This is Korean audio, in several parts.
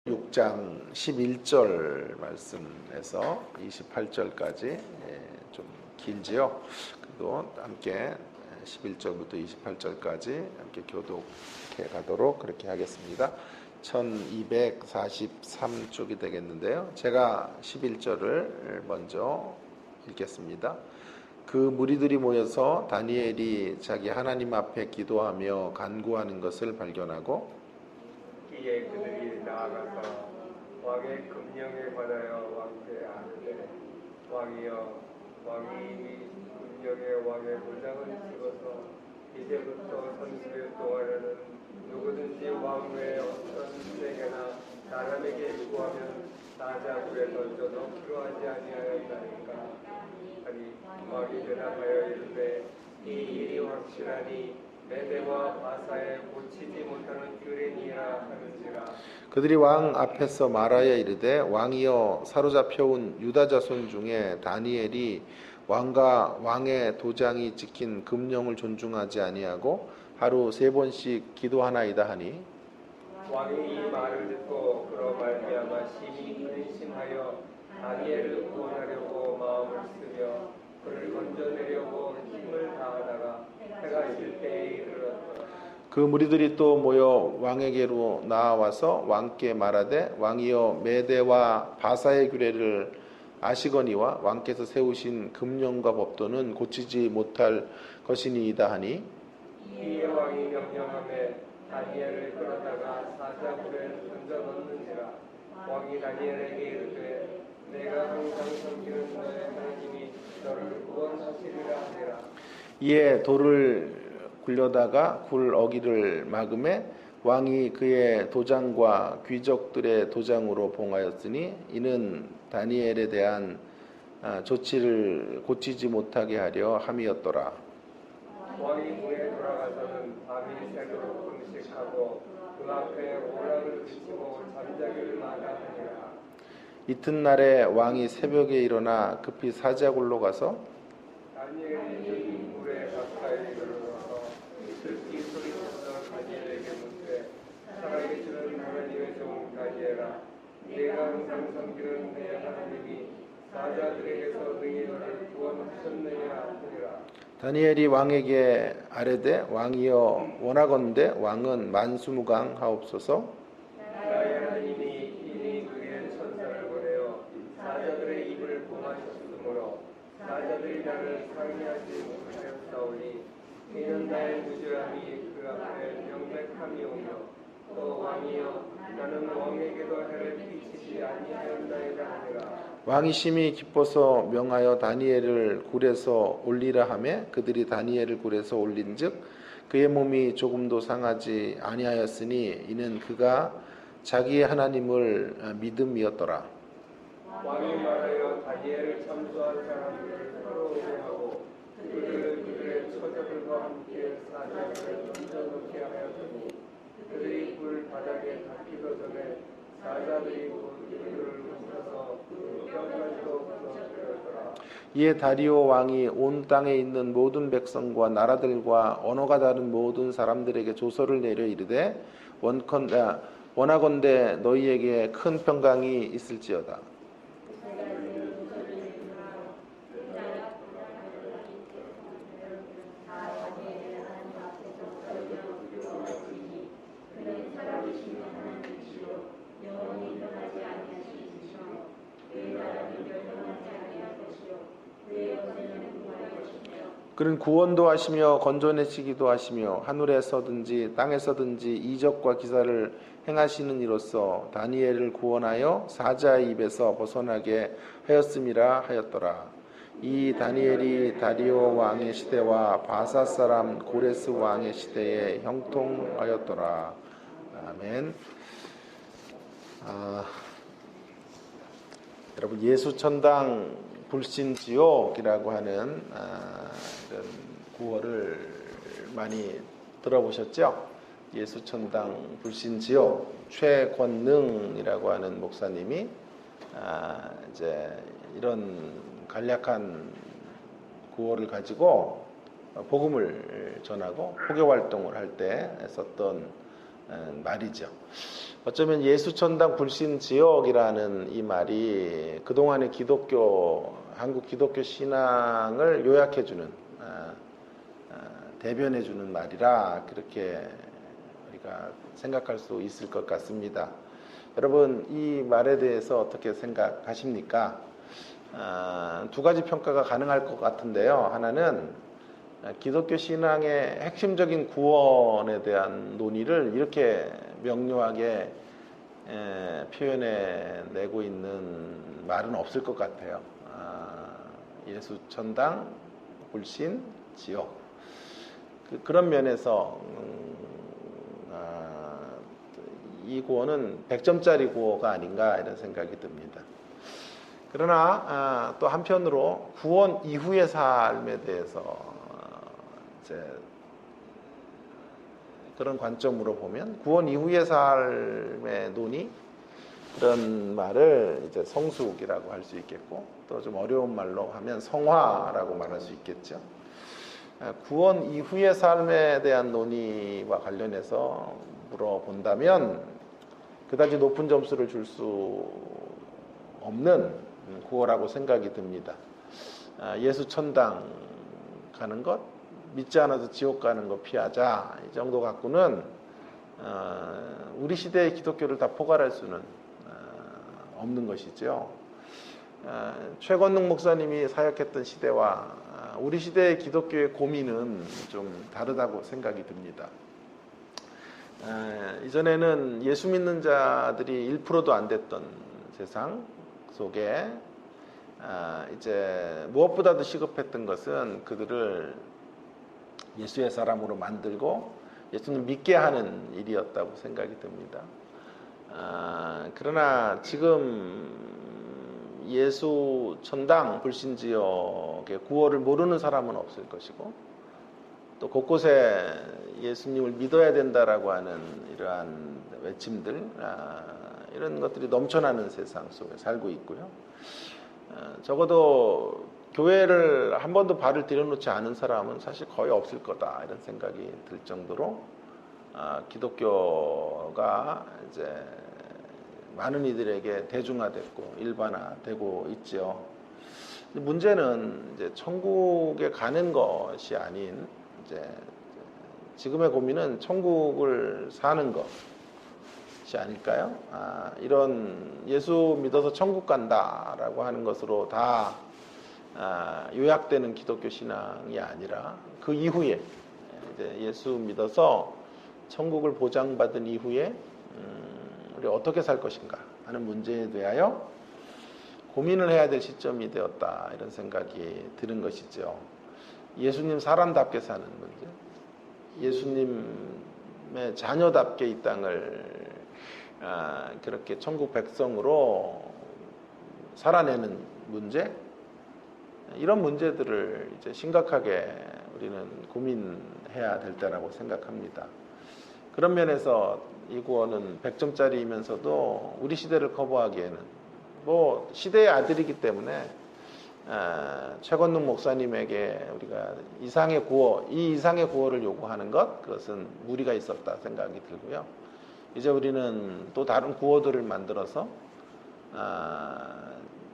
6장 11절 말씀에서 28절까지 좀 길지요. 그래도 함께 11절부터 28절까지 함께 교독해 가도록 그렇게 하겠습니다. 1243쪽이 되겠는데요. 제가 11절을 먼저 읽겠습니다. 그 무리들이 모여서 다니엘이 자기 하나님 앞에 기도하며 간구하는 것을 발견하고 이에 그들이 나아가서 왕의 금령에 관하여 왕께 아뢰되 왕이여 왕이 이미 금령에 왕의 도장을 찍어서 이제부터 30일 동안에는 누구든지 왕 외에 어떤 세계나 사람에게 구하면 사자굴에 던져 넣기로 하지 아니하였나이까 하니 왕이 대답하여 이르되 이 일이 확실하니 메대와 바사에 고치지 못하는 규례니라 하는지라. 그들이 왕 앞에서 말하여 이르되 왕이여 사로잡혀온 유다 자손 중에 다니엘이 왕과 왕의 도장이 찍힌 금령을 존중하지 아니하고 하루 3번씩 기도하나이다 하니 왕이 이 말을 듣고 그로 말미암아 심히 근심하여 다니엘을 구원하려고 마음을 쓰며 그를 건져내려고 힘을 다하다가 해가 질 때에 이르렀더라. 그 무리들이 또 모여 왕에게로 나아와서 왕께 말하되 왕이여 메대와 바사의 규례를 아시거니와 왕께서 세우신 금령과 법도는 고치지 못할 것이니이다 하니 이에 왕이 명령하매 다니엘을 끌어다가 사자굴에 던져 넣는지라. 왕이 다니엘에게 이르되 내가 항상 섬기는 너의 하나님이 너를 구원하시리라 하니라. 이에 돌을 굴려다가 굴 어기를 막음에 왕이 그의 도장과 귀족들의 도장으로 봉하였으니 이는 다니엘에 대한 조치를 고치지 못하게 하려 함이었더라. 왕이 문에 돌아가서는 밤이 새도록 금식하고 그 앞에 오락을 비치고 잠자기를 마다하니라. 이튿날에 왕이 새벽에 일어나 급히 사자굴로 가서 다니엘이 물에 가까이 들어가서 듣기 소리쳤던 다니엘에게 묻되 살아계시는 하나님의 종 다니엘아 네가 항상 섬기는 내 하나님이 사자들에게서 능히 너를 구원하셨느냐 하니라. 다니엘이 왕에게 아뢰되 왕이여 원하건대 왕은 만수무강하옵소서. 나의 하나님이 이미 그의 천사를 보내어 사자들의 입을 봉하셨으므로 사자들이 나를 상의하지 못하였사오니 이는 나의 무죄함이 그 앞에 명백함이오며 또 왕이여 나는 왕에게도 해를 끼치지 아니하였나이다 하니라. 왕이 심히 기뻐서 명하여 다니엘을 굴에서 올리라 하매 그들이 다니엘을 굴에서 올린즉 그의 몸이 조금도 상하지 아니하였으니 이는 그가 자기의 하나님을 믿음이었더라. 왕이 말하여 다니엘을 참수한 사람들을 서로 우대하고 그들을 그들의 처자들과 함께 사자굴에 던져놓게 하였더니 그들이 굴 바닥에 닿기도 전에 사자들이 그들을 훔쳐서 그 뼈까지도 부숴버렸더라. 이에 다리오 왕이 온 땅에 있는 모든 백성과 나라들과 언어가 다른 모든 사람들에게 조서를 내려 이르되 원하건대 너희에게 큰 평강이 있을지어다. 그는 구원도 하시며 건져내시기도 하시며 하늘에서든지 땅에서든지 이적과 기사를 행하시는 이로써 다니엘을 구원하여 사자의 입에서 벗어나게 하였음이라 하였더라. 이 다니엘이 다리오 왕의 시대와 바사 사람 고레스 왕의 시대에 형통하였더라. 아멘. 여러분 예수천당 불신지옥이라고 하는 이런 구호를 많이 들어보셨죠? 예수천당 불신지옥 최권능이라고 하는 목사님이 이제 이런 간략한 구호를 가지고 복음을 전하고 포교 활동을 할 때 썼던 말이죠. 어쩌면 예수천당 불신지옥이라는 이 말이 그동안의 한국 기독교 신앙을 요약해주는, 대변해주는 말이라 그렇게 우리가 생각할 수 있을 것 같습니다. 여러분, 이 말에 대해서 어떻게 생각하십니까? 두 가지 평가가 가능할 것 같은데요. 하나는 기독교 신앙의 핵심적인 구원에 대한 논의를 이렇게 명료하게 표현해내고 있는 말은 없을 것 같아요. 예수 천당, 불신, 지옥. 그런 면에서 이 구호는 100점짜리 구호가 아닌가 이런 생각이 듭니다. 그러나 또 한편으로 구원 이후의 삶에 대해서 이제 그런 관점으로 보면 구원 이후의 삶의 논의, 그런 말을 이제 성숙이라고 할 수 있겠고, 또 좀 어려운 말로 하면 성화라고 말할 수 있겠죠. 구원 이후의 삶에 대한 논의와 관련해서 물어본다면 그다지 높은 점수를 줄 수 없는 구호라고 생각이 듭니다. 예수 천당 가는 것, 믿지 않아도 지옥 가는 것 피하자, 이 정도 갖고는 우리 시대의 기독교를 다 포괄할 수는 없는 것이죠. 최건능 목사님이 사역했던 시대와 우리 시대의 기독교의 고민은 좀 다르다고 생각이 듭니다. 이전에는 예수 믿는 자들이 1%도 안 됐던 세상 속에 이제 무엇보다도 시급했던 것은 그들을 예수의 사람으로 만들고 예수님 믿게 하는 일이었다고 생각이 듭니다. 그러나 지금 예수 천당 불신지옥의 구호를 모르는 사람은 없을 것이고, 또 곳곳에 예수님을 믿어야 된다라고 하는 이러한 외침들, 이런 것들이 넘쳐나는 세상 속에 살고 있고요. 적어도 교회를 한 번도 발을 들여놓지 않은 사람은 사실 거의 없을 거다 이런 생각이 들 정도로 기독교가 이제 많은 이들에게 대중화됐고 일반화되고 있죠. 문제는 이제 천국에 가는 것이 아닌, 이제 지금의 고민은 천국을 사는 것이 아닐까요? 이런 예수 믿어서 천국 간다라고 하는 것으로 다 요약되는 기독교 신앙이 아니라 그 이후에 이제 예수 믿어서 천국을 보장받은 이후에 우리 어떻게 살 것인가 하는 문제에 대하여 고민을 해야 될 시점이 되었다 이런 생각이 드는 것이죠. 예수님 사람답게 사는 문제, 예수님의 자녀답게 이 땅을 그렇게 천국 백성으로 살아내는 문제, 이런 문제들을 이제 심각하게 우리는 고민해야 될 때라고 생각합니다. 그런 면에서 이 구호는 100점짜리이면서도 우리 시대를 커버하기에는, 뭐 시대의 아들이기 때문에 최건능 목사님에게 우리가 이 이상의 구호를 요구하는 것, 그것은 무리가 있었다 생각이 들고요. 이제 우리는 또 다른 구호들을 만들어서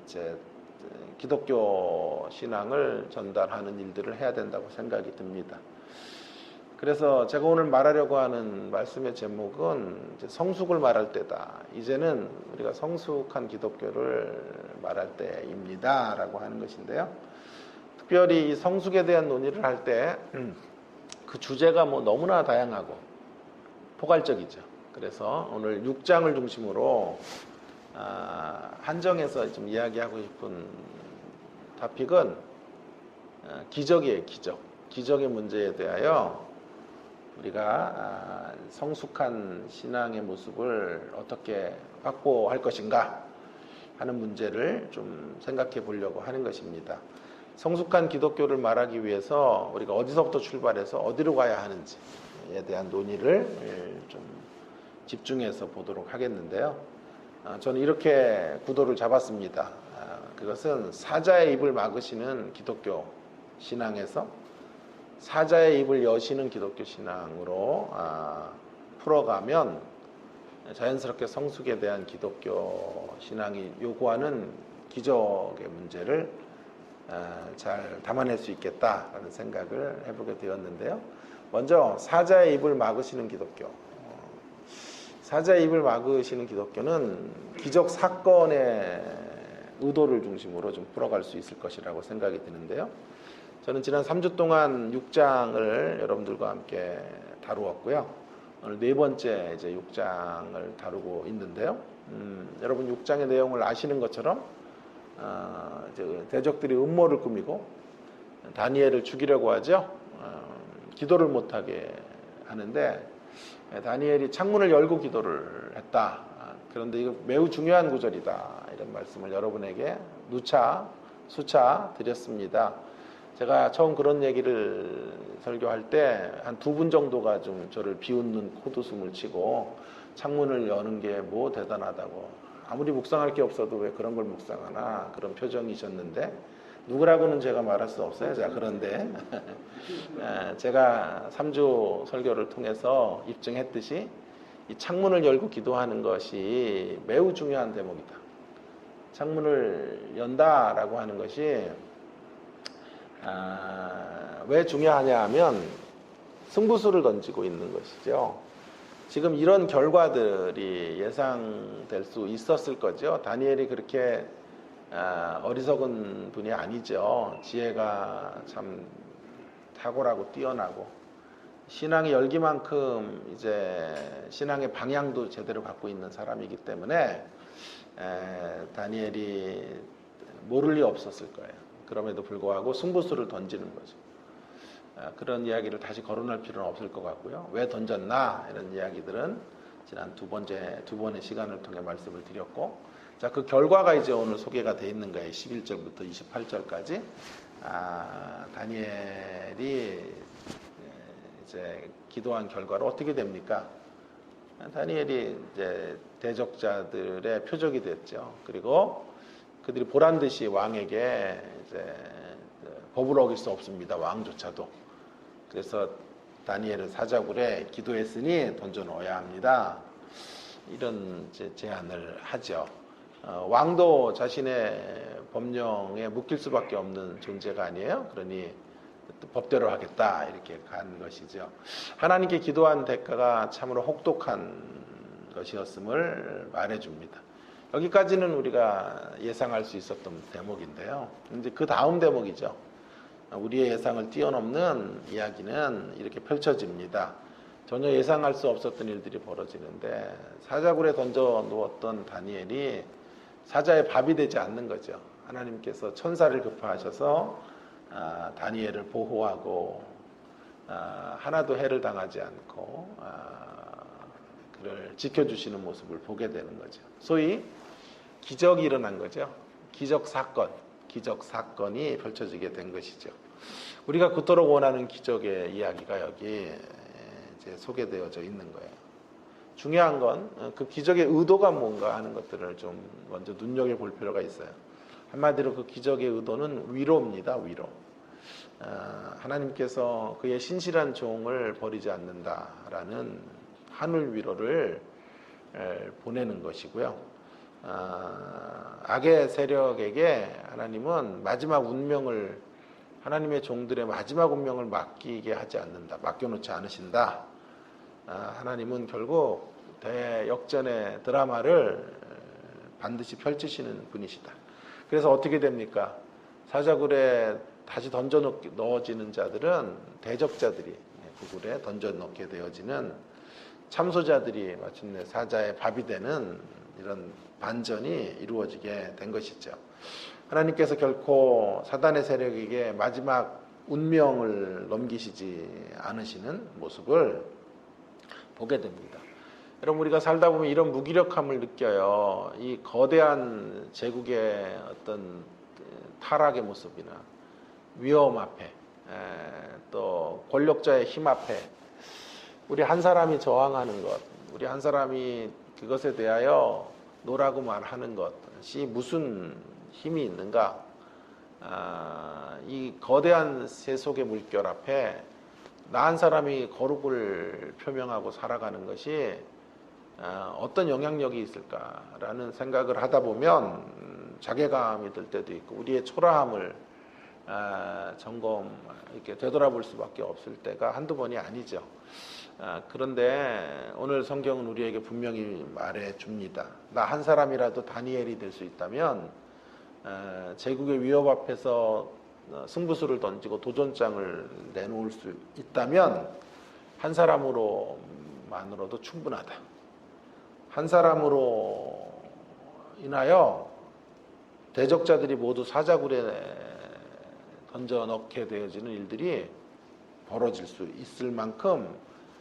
이제 기독교 신앙을 전달하는 일들을 해야 된다고 생각이 듭니다. 그래서 제가 오늘 말하려고 하는 말씀의 제목은 이제 성숙을 말할 때다. 이제는 우리가 성숙한 기독교를 말할 때입니다. 라고 하는 것인데요. 특별히 이 성숙에 대한 논의를 할 때 그 주제가 뭐 너무나 다양하고 포괄적이죠. 그래서 오늘 6장을 중심으로 한정해서 좀 이야기하고 싶은 토픽은 기적이에요. 기적의 문제에 대하여 우리가 성숙한 신앙의 모습을 어떻게 확보할 것인가 하는 문제를 좀 생각해 보려고 하는 것입니다. 성숙한 기독교를 말하기 위해서 우리가 어디서부터 출발해서 어디로 가야 하는지에 대한 논의를 좀 집중해서 보도록 하겠는데요. 저는 이렇게 구도를 잡았습니다. 그것은 사자의 입을 막으시는 기독교 신앙에서 사자의 입을 여시는 기독교 신앙으로 풀어가면 자연스럽게 성숙에 대한 기독교 신앙이 요구하는 기적의 문제를 잘 담아낼 수 있겠다라는 생각을 해보게 되었는데요. 먼저 사자의 입을 막으시는 기독교. 사자의 입을 막으시는 기독교는 기적 사건의 의도를 중심으로 좀 풀어갈 수 있을 것이라고 생각이 드는데요. 저는 지난 3주 동안 6장을 여러분들과 함께 다루었고요. 오늘 네 번째 이제 6장을 다루고 있는데요. 여러분 6장의 내용을 아시는 것처럼 이제 대적들이 음모를 꾸미고 다니엘을 죽이려고 하죠. 기도를 못하게 하는데 다니엘이 창문을 열고 기도를 했다. 그런데 이거 매우 중요한 구절이다. 이런 말씀을 여러분에게 수차 드렸습니다. 제가 처음 그런 얘기를 설교할 때 한 두 분 정도가 좀 저를 비웃는 코웃음을 치고 창문을 여는 게 뭐 대단하다고, 아무리 묵상할 게 없어도 왜 그런 걸 묵상하나, 그런 표정이셨는데 누구라고는 제가 말할 수 없어요. 자, 그런데 제가 3주 설교를 통해서 입증했듯이 이 창문을 열고 기도하는 것이 매우 중요한 대목이다. 창문을 연다라고 하는 것이 왜 중요하냐 하면 승부수를 던지고 있는 것이죠. 지금 이런 결과들이 예상될 수 있었을 거죠. 다니엘이 그렇게 어리석은 분이 아니죠. 지혜가 참 탁월하고 뛰어나고 신앙의 열기만큼 이제 신앙의 방향도 제대로 갖고 있는 사람이기 때문에 다니엘이 모를 리 없었을 거예요. 그럼에도 불구하고 승부수를 던지는 거죠. 그런 이야기를 다시 거론할 필요는 없을 것 같고요. 왜 던졌나 이런 이야기들은 지난 두 번의 시간을 통해 말씀을 드렸고, 자, 그 결과가 이제 오늘 소개가 되어 있는 거예요. 11절부터 28절까지. 다니엘이 이제 기도한 결과로 어떻게 됩니까? 다니엘이 이제 대적자들의 표적이 됐죠. 그리고 그들이 보란 듯이 왕에게 이제 법을 어길 수 없습니다. 왕조차도. 그래서 다니엘을 사자굴에 기도했으니 던져 넣어야 합니다. 이런 이제 제안을 하죠. 왕도 자신의 법령에 묶일 수밖에 없는 존재가 아니에요. 그러니 법대로 하겠다 이렇게 간 것이죠. 하나님께 기도한 대가가 참으로 혹독한 것이었음을 말해줍니다. 여기까지는 우리가 예상할 수 있었던 대목인데요. 이제 그 다음 대목이죠. 우리의 예상을 뛰어넘는 이야기는 이렇게 펼쳐집니다. 전혀 예상할 수 없었던 일들이 벌어지는데 사자굴에 던져 놓았던 다니엘이 사자의 밥이 되지 않는 거죠. 하나님께서 천사를 급파하셔서 다니엘을 보호하고 하나도 해를 당하지 않고 그를 지켜주시는 모습을 보게 되는 거죠. 소위 기적이 일어난 거죠. 기적 사건이 펼쳐지게 된 것이죠. 우리가 그토록 원하는 기적의 이야기가 여기 이제 소개되어져 있는 거예요. 중요한 건 그 기적의 의도가 뭔가 하는 것들을 좀 먼저 눈여겨볼 필요가 있어요. 한마디로 그 기적의 의도는 위로입니다. 위로. 하나님께서 그의 신실한 종을 버리지 않는다라는 하늘 위로를 보내는 것이고요. 악의 세력에게 하나님은 마지막 운명을, 하나님의 종들의 마지막 운명을 맡기게 하지 않는다. 맡겨놓지 않으신다. 하나님은 결국 대역전의 드라마를 반드시 펼치시는 분이시다. 그래서 어떻게 됩니까? 사자굴에 다시 던져 넣어지는 자들은 대적자들이 그 굴에 던져 넣게 되어지는 참소자들이 마침내 사자의 밥이 되는 이런 반전이 이루어지게 된 것이죠. 하나님께서 결코 사단의 세력에게 마지막 운명을 넘기시지 않으시는 모습을 보게 됩니다. 여러분, 우리가 살다 보면 이런 무기력함을 느껴요. 이 거대한 제국의 어떤 타락의 모습이나 위험 앞에, 또 권력자의 힘 앞에 우리 한 사람이 저항하는 것, 우리 한 사람이 그것에 대하여 노라고 말하는 것이 무슨 힘이 있는가? 이 거대한 세속의 물결 앞에 나 한 사람이 거룩을 표명하고 살아가는 것이 어떤 영향력이 있을까라는 생각을 하다 보면 자괴감이 들 때도 있고 우리의 초라함을 점검 이렇게 되돌아볼 수밖에 없을 때가 한두 번이 아니죠. 그런데 오늘 성경은 우리에게 분명히 말해 줍니다. 나 한 사람이라도 다니엘이 될 수 있다면 제국의 위협 앞에서 승부수를 던지고 도전장을 내놓을 수 있다면 한 사람으로만으로도 충분하다. 한 사람으로 인하여 대적자들이 모두 사자굴에 던져 넣게 되어지는 일들이 벌어질 수 있을 만큼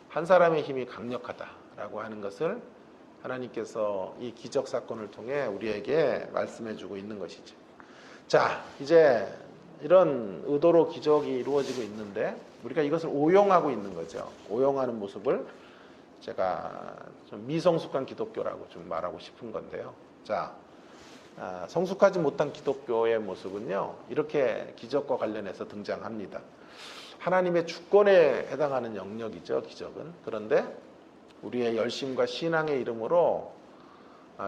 한 사람의 힘이 강력하다라고 하는 것을 하나님께서 이 기적 사건을 통해 우리에게 말씀해 주고 있는 것이죠. 자, 이제 이런 의도로 기적이 이루어지고 있는데 우리가 이것을 오용하고 있는 거죠. 오용하는 모습을 제가 좀 미성숙한 기독교라고 좀 말하고 싶은 건데요. 자, 성숙하지 못한 기독교의 모습은요, 이렇게 기적과 관련해서 등장합니다. 하나님의 주권에 해당하는 영역이죠, 기적은. 그런데 우리의 열심과 신앙의 이름으로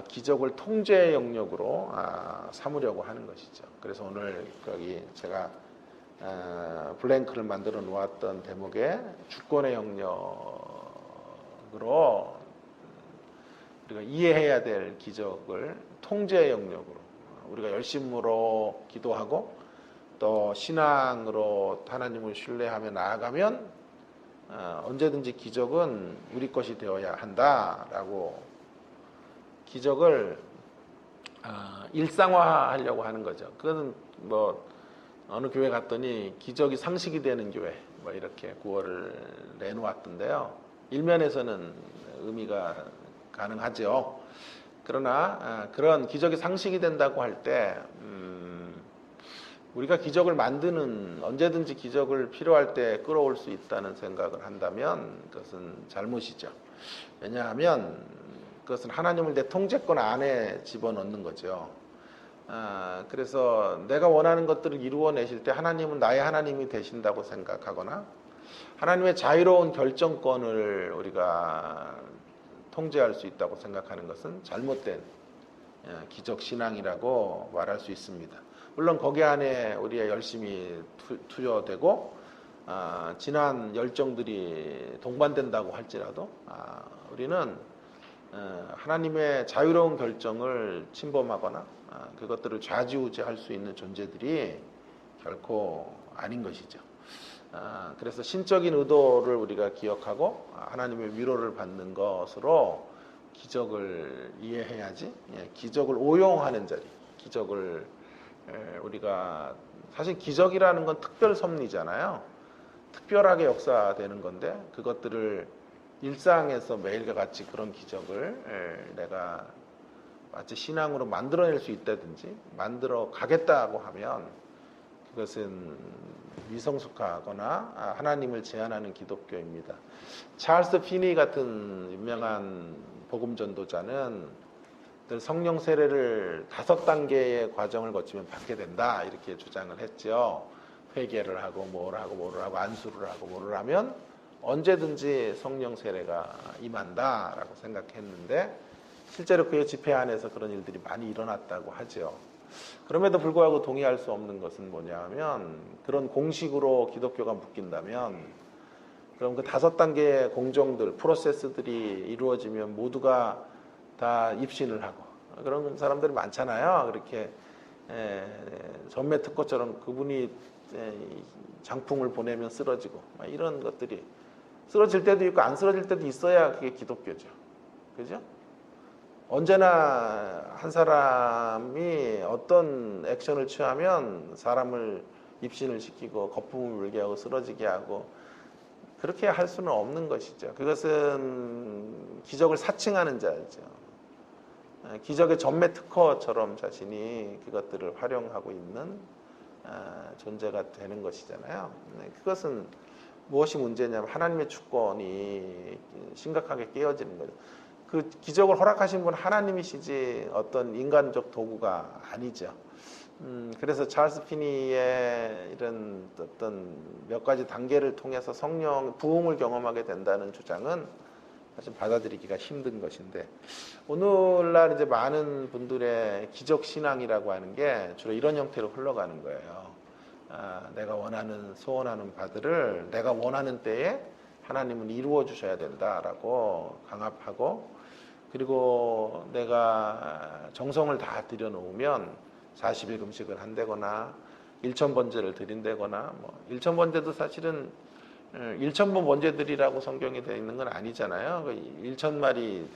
기적을 통제의 영역으로 삼으려고 하는 것이죠. 그래서 오늘 여기 제가 블랭크를 만들어 놓았던 대목에 주권의 영역으로 우리가 이해해야 될 기적을 통제의 영역으로 우리가 열심으로 기도하고 또 신앙으로 하나님을 신뢰하며 나아가면 언제든지 기적은 우리 것이 되어야 한다라고 기적을 일상화하려고 하는 거죠. 그거는 뭐 어느 교회 갔더니 기적이 상식이 되는 교회 뭐 이렇게 구호를 내놓았던데요. 일면에서는 의미가 가능하죠. 그러나 그런 기적이 상식이 된다고 할 때 우리가 기적을 만드는 언제든지 기적을 필요할 때 끌어올 수 있다는 생각을 한다면 그것은 잘못이죠. 왜냐하면 그것은 하나님을 내 통제권 안에 집어넣는 거죠. 그래서 내가 원하는 것들을 이루어내실 때 하나님은 나의 하나님이 되신다고 생각하거나 하나님의 자유로운 결정권을 우리가 통제할 수 있다고 생각하는 것은 잘못된 기적 신앙이라고 말할 수 있습니다. 물론 거기 안에 우리의 열심이 투여되고 진한 열정들이 동반된다고 할지라도 우리는 하나님의 자유로운 결정을 침범하거나 그것들을 좌지우지할 수 있는 존재들이 결코 아닌 것이죠. 그래서 신적인 의도를 우리가 기억하고 하나님의 위로를 받는 것으로 기적을 이해해야지. 기적을 오용하는 자리, 기적을 우리가 사실 기적이라는 건 특별 섭리잖아요. 특별하게 역사되는 건데 그것들을 일상에서 매일과 같이 그런 기적을 내가 마치 신앙으로 만들어낼 수 있다든지 만들어 가겠다고 하면 그것은 미성숙하거나 하나님을 제한하는 기독교입니다. 찰스 피니 같은 유명한 복음 전도자는 성령 세례를 5단계의 과정을 거치면 받게 된다 이렇게 주장을 했죠. 회개를 하고 뭐를 하고 안수를 하고 뭐를 하면 언제든지 성령 세례가 임한다라고 생각했는데 실제로 그의 집회 안에서 그런 일들이 많이 일어났다고 하죠. 그럼에도 불구하고 동의할 수 없는 것은 뭐냐면 그런 공식으로 기독교가 묶인다면 그럼 그 5단계의 공정들, 프로세스들이 이루어지면 모두가 다 입신을 하고 그런 사람들이 많잖아요. 그렇게 전매 특허처럼 그분이 장풍을 보내면 쓰러지고 이런 것들이 쓰러질 때도 있고 안 쓰러질 때도 있어야 그게 기독교죠. 그죠? 언제나 한 사람이 어떤 액션을 취하면 사람을 입신을 시키고 거품을 물게 하고 쓰러지게 하고 그렇게 할 수는 없는 것이죠. 그것은 기적을 사칭하는 자죠. 기적의 전매 특허처럼 자신이 그것들을 활용하고 있는 존재가 되는 것이잖아요. 그것은 무엇이 문제냐면 하나님의 주권이 심각하게 깨어지는 거죠. 그 기적을 허락하신 분 하나님이시지 어떤 인간적 도구가 아니죠. 그래서 찰스 피니의 이런 어떤 몇 가지 단계를 통해서 성령 부흥을 경험하게 된다는 주장은 사실 받아들이기가 힘든 것인데, 오늘날 이제 많은 분들의 기적 신앙이라고 하는 게 주로 이런 형태로 흘러가는 거예요. 내가 원하는 소원하는 바들을 내가 원하는 때에 하나님은 이루어 주셔야 된다라고 강압하고, 그리고 내가 정성을 다 들여놓으면 40일 금식을 한다거나 1,000번제를 드린다거나, 뭐 1,000번제도 사실은 1,000번 번제 드리라고 성경에 되어 있는 건 아니잖아요. 1,000마리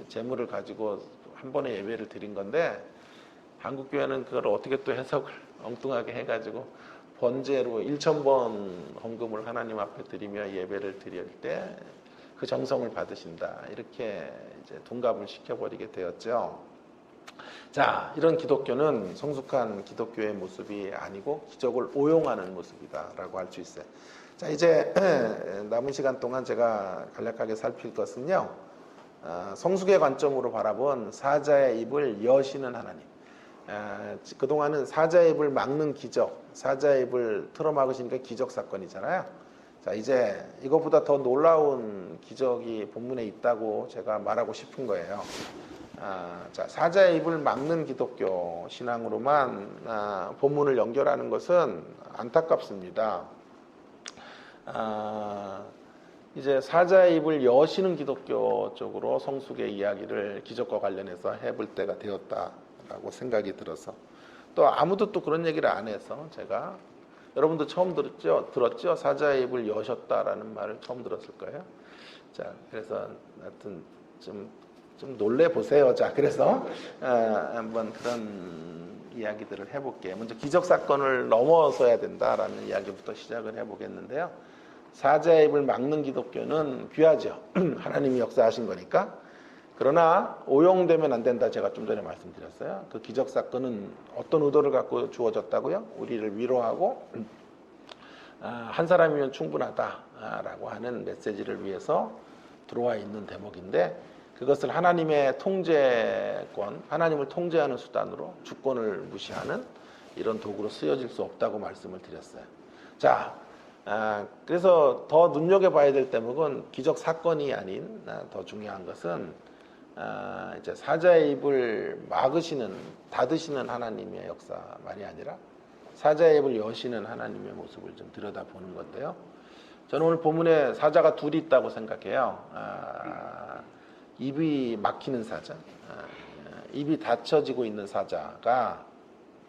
제물을 가지고 한 번에 예배를 드린 건데, 한국 교회는 그걸 어떻게 또 해석을 엉뚱하게 해가지고 번제로 1,000번 헌금을 하나님 앞에 드리며 예배를 드릴 때 그 정성을 받으신다, 이렇게 이제 동갑을 시켜버리게 되었죠. 자, 이런 기독교는 성숙한 기독교의 모습이 아니고 기적을 오용하는 모습이다라고 할 수 있어요. 자, 이제 남은 시간 동안 제가 간략하게 살필 것은요, 성숙의 관점으로 바라본 사자의 입을 여시는 하나님. 그동안은 사자의 입을 막는 기적, 사자의 입을 틀어막으시니까 기적 사건이잖아요. 자, 이제 이것보다 더 놀라운 기적이 본문에 있다고 제가 말하고 싶은 거예요. 자, 사자의 입을 막는 기독교 신앙으로만 본문을 연결하는 것은 안타깝습니다. 이제 사자의 입을 여시는 기독교 쪽으로 성숙의 이야기를 기적과 관련해서 해볼 때가 되었다라고 생각이 들어서, 또 아무도 또 그런 얘기를 안 해서 제가, 여러분도 처음 들었죠? 사자의 입을 여셨다라는 말을 처음 들었을 거예요. 자, 그래서 하여튼 좀 놀래 보세요. 자, 그래서 한번 그런 이야기들을 해볼게요. 먼저 기적 사건을 넘어서야 된다라는 이야기부터 시작을 해보겠는데요. 사자의 입을 막는 기독교는 귀하죠. 하나님이 역사하신 거니까. 그러나 오용되면 안 된다, 제가 좀 전에 말씀드렸어요. 그 기적 사건은 어떤 의도를 갖고 주어졌다고요? 우리를 위로하고 한 사람이면 충분하다라고 하는 메시지를 위해서 들어와 있는 대목인데, 그것을 하나님의 통제권, 하나님을 통제하는 수단으로 주권을 무시하는 이런 도구로 쓰여질 수 없다고 말씀을 드렸어요. 자, 그래서 더 눈여겨봐야 될 대목은 기적 사건이 아닌, 더 중요한 것은 이제 사자의 입을 막으시는, 닫으시는 하나님의 역사만이 아니라 사자의 입을 여시는 하나님의 모습을 좀 들여다보는 건데요. 저는 오늘 본문에 사자가 둘이 있다고 생각해요. 입이 막히는 사자, 입이 닫혀지고 있는 사자가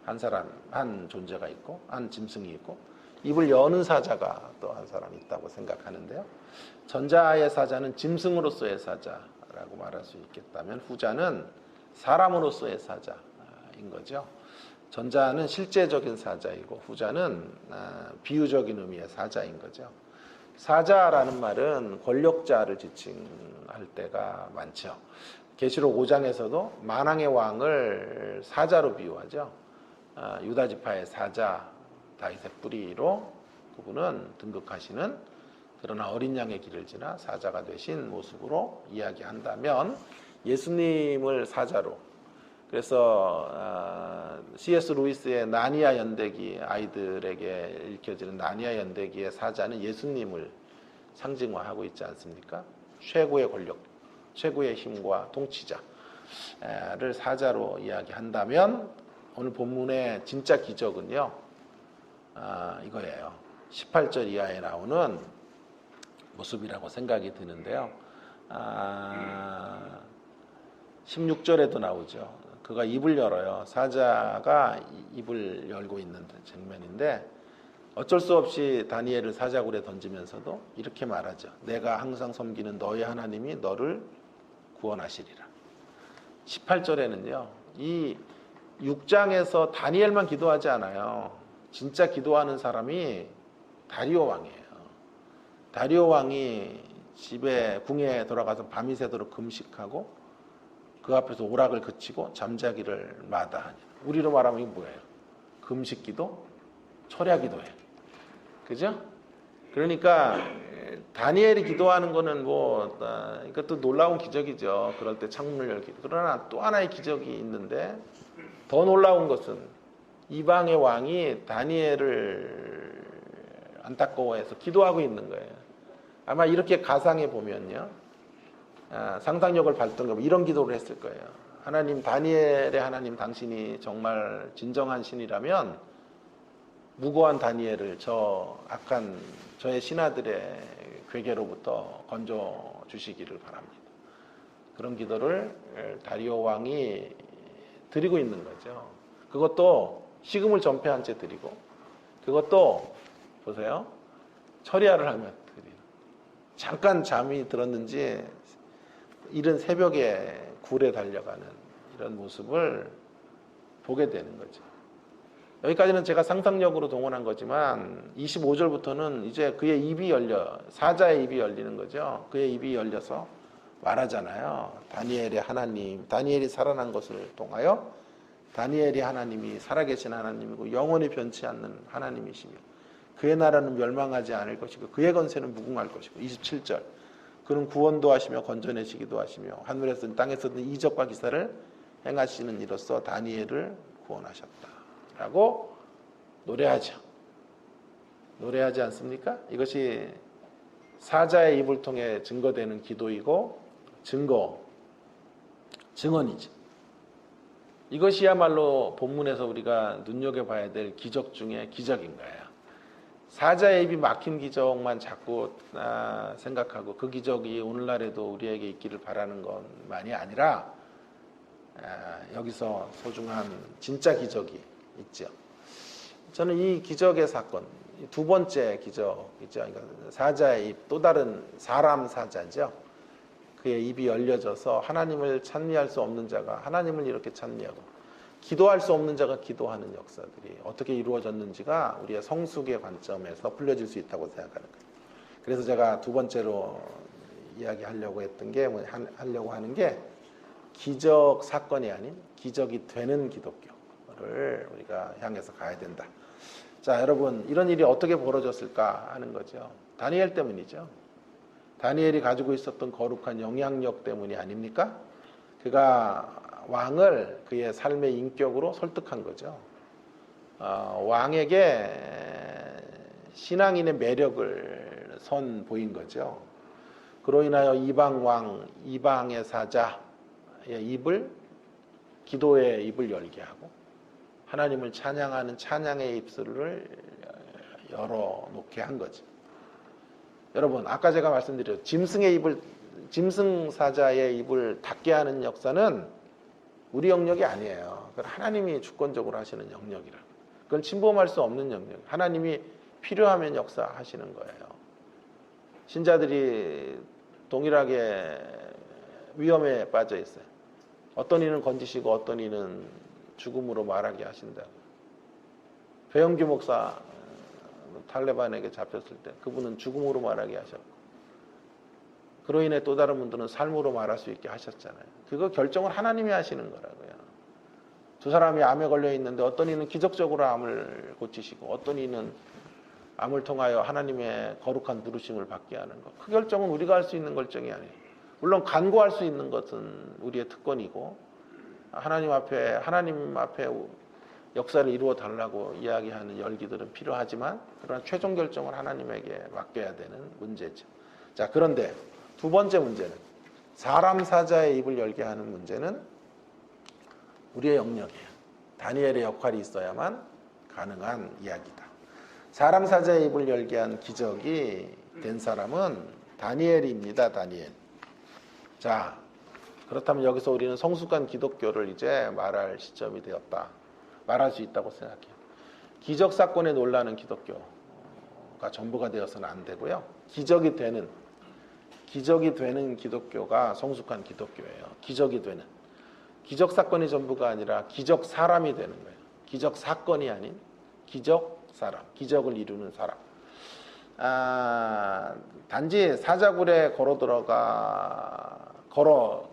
한 사람, 한 존재가 있고, 한 짐승이 있고, 입을 여는 사자가 또 한 사람이 있다고 생각하는데요. 전자의 사자는 짐승으로서의 사자라고 말할 수 있겠다면, 후자는 사람으로서의 사자인 거죠. 전자는 실제적인 사자이고 후자는 비유적인 의미의 사자인 거죠. 사자라는 말은 권력자를 지칭할 때가 많죠. 계시록 5장에서도 만왕의 왕을 사자로 비유하죠. 유다 지파의 사자, 다윗의 뿌리로 그분은 등극하시는, 그러나 어린 양의 길을 지나 사자가 되신 모습으로 이야기한다면, 예수님을 사자로, 그래서 C.S. 루이스의 나니아 연대기, 아이들에게 읽혀지는 나니아 연대기의 사자는 예수님을 상징화하고 있지 않습니까? 최고의 권력, 최고의 힘과 통치자를 사자로 이야기한다면, 오늘 본문의 진짜 기적은요, 이거예요. 18절 이하에 나오는 모습이라고 생각이 드는데요. 16절에도 나오죠. 그가 입을 열어요. 사자가 입을 열고 있는 장면인데, 어쩔 수 없이 다니엘을 사자굴에 던지면서도 이렇게 말하죠. 내가 항상 섬기는 너의 하나님이 너를 구원하시리라. 18절에는요, 이 6장에서 다니엘만 기도하지 않아요. 진짜 기도하는 사람이 다리오 왕이에요. 다리오 왕이 집에, 궁에 돌아가서 밤이 새도록 금식하고 그 앞에서 오락을 그치고 잠자기를 마다하니, 우리로 말하면 이게 뭐예요? 금식기도, 철야기도예요. 그죠? 그러니까 다니엘이 기도하는 거는 뭐 이것도 놀라운 기적이죠. 그럴 때 창문을 열기. 그러나 또 하나의 기적이 있는데, 더 놀라운 것은 이방의 왕이 다니엘을 안타까워해서 기도하고 있는 거예요. 아마 이렇게 가상해 보면요, 상상력을 발동하고 이런 기도를 했을 거예요. 하나님, 다니엘의 하나님 당신이 정말 진정한 신이라면 무고한 다니엘을 저 악한 저의 신하들의 괴계로부터 건져 주시기를 바랍니다. 그런 기도를 다리오 왕이 드리고 있는 거죠. 그것도 식음을 전폐한 채 드리고, 그것도 보세요, 철야를 하며 드리는. 잠깐 잠이 들었는지 이른 새벽에 굴에 달려가는 이런 모습을 보게 되는 거죠. 여기까지는 제가 상상력으로 동원한 거지만 25절부터는 이제 그의 입이 열려, 사자의 입이 열리는 거죠. 그의 입이 열려서 말하잖아요. 다니엘의 하나님, 다니엘이 살아난 것을 통하여 다니엘이 하나님이 살아계신 하나님이고 영원히 변치 않는 하나님이시며 그의 나라는 멸망하지 않을 것이고 그의 건세는 무궁할 것이고, 27절, 그는 구원도 하시며 건져내시기도 하시며 하늘에서든 땅에서든 이적과 기사를 행하시는 이로써 다니엘을 구원하셨다 라고 노래하죠. 노래하지 않습니까? 이것이 사자의 입을 통해 증거되는 기도이고 증언이죠. 이것이야말로 본문에서 우리가 눈여겨봐야 될 기적 중에 기적인 거예요. 사자의 입이 막힌 기적만 자꾸 생각하고 그 기적이 오늘날에도 우리에게 있기를 바라는 것만이 아니라 여기서 소중한 진짜 기적이 있죠. 저는 이 기적의 사건, 두 번째 기적이죠. 그러니까 사자의 입, 또 다른 사람 사자죠. 그의 입이 열려져서 하나님을 찬미할 수 없는 자가 하나님을 이렇게 찬미하고 기도할 수 없는 자가 기도하는 역사들이 어떻게 이루어졌는지가 우리의 성숙의 관점에서 풀려질 수 있다고 생각하는 거예요. 그래서 제가 두 번째로 이야기하려고 하려고 하는 게 기적 사건이 아닌 기적이 되는 기독교를 우리가 향해서 가야 된다. 자, 여러분, 이런 일이 어떻게 벌어졌을까 하는 거죠. 다니엘 때문이죠. 다니엘이 가지고 있었던 거룩한 영향력 때문이 아닙니까? 그가 왕을 그의 삶의 인격으로 설득한 거죠. 왕에게 신앙인의 매력을 선보인 거죠. 그로 인하여 이방 왕, 이방의 사자의 입을, 기도의 입을 열게 하고 하나님을 찬양하는 찬양의 입술을 열어놓게 한 거죠. 여러분, 아까 제가 말씀드렸죠. 짐승 사자의 입을 닫게 하는 역사는 우리 영역이 아니에요. 그건 하나님이 주권적으로 하시는 영역이라. 그건 침범할 수 없는 영역. 하나님이 필요하면 역사하시는 거예요. 신자들이 동일하게 위험에 빠져 있어요. 어떤 이는 건지시고 어떤 이는 죽음으로 말하게 하신다. 배영규 목사 탈레반에게 잡혔을 때 그분은 죽음으로 말하게 하셨고, 그로 인해 또 다른 분들은 삶으로 말할 수 있게 하셨잖아요. 그거 결정을 하나님이 하시는 거라고요. 두 사람이 암에 걸려 있는데 어떤 이는 기적적으로 암을 고치시고 어떤 이는 암을 통하여 하나님의 거룩한 부르심을 받게 하는 것. 그 결정은 우리가 할 수 있는 결정이 아니에요. 물론 간구할 수 있는 것은 우리의 특권이고 하나님 앞에 역사를 이루어 달라고 이야기하는 열기들은 필요하지만, 그러나 최종 결정을 하나님에게 맡겨야 되는 문제죠. 자, 그런데 두 번째 문제는, 사람 사자의 입을 열게 하는 문제는 우리의 영역이에요. 다니엘의 역할이 있어야만 가능한 이야기다. 사람 사자의 입을 열게 한 기적이 된 사람은 다니엘입니다. 다니엘. 자, 그렇다면 여기서 우리는 성숙한 기독교를 이제 말할 시점이 되었다. 말할 수 있다고 생각해요. 기적 사건에 놀라는 기독교가 전부가 되어서는 안 되고요. 기적이 되는 기독교가 성숙한 기독교예요. 기적이 되는. 기적 사건이 전부가 아니라 기적 사람이 되는 거예요. 기적 사건이 아닌 기적 사람, 기적을 이루는 사람. 단지 사자굴에 걸어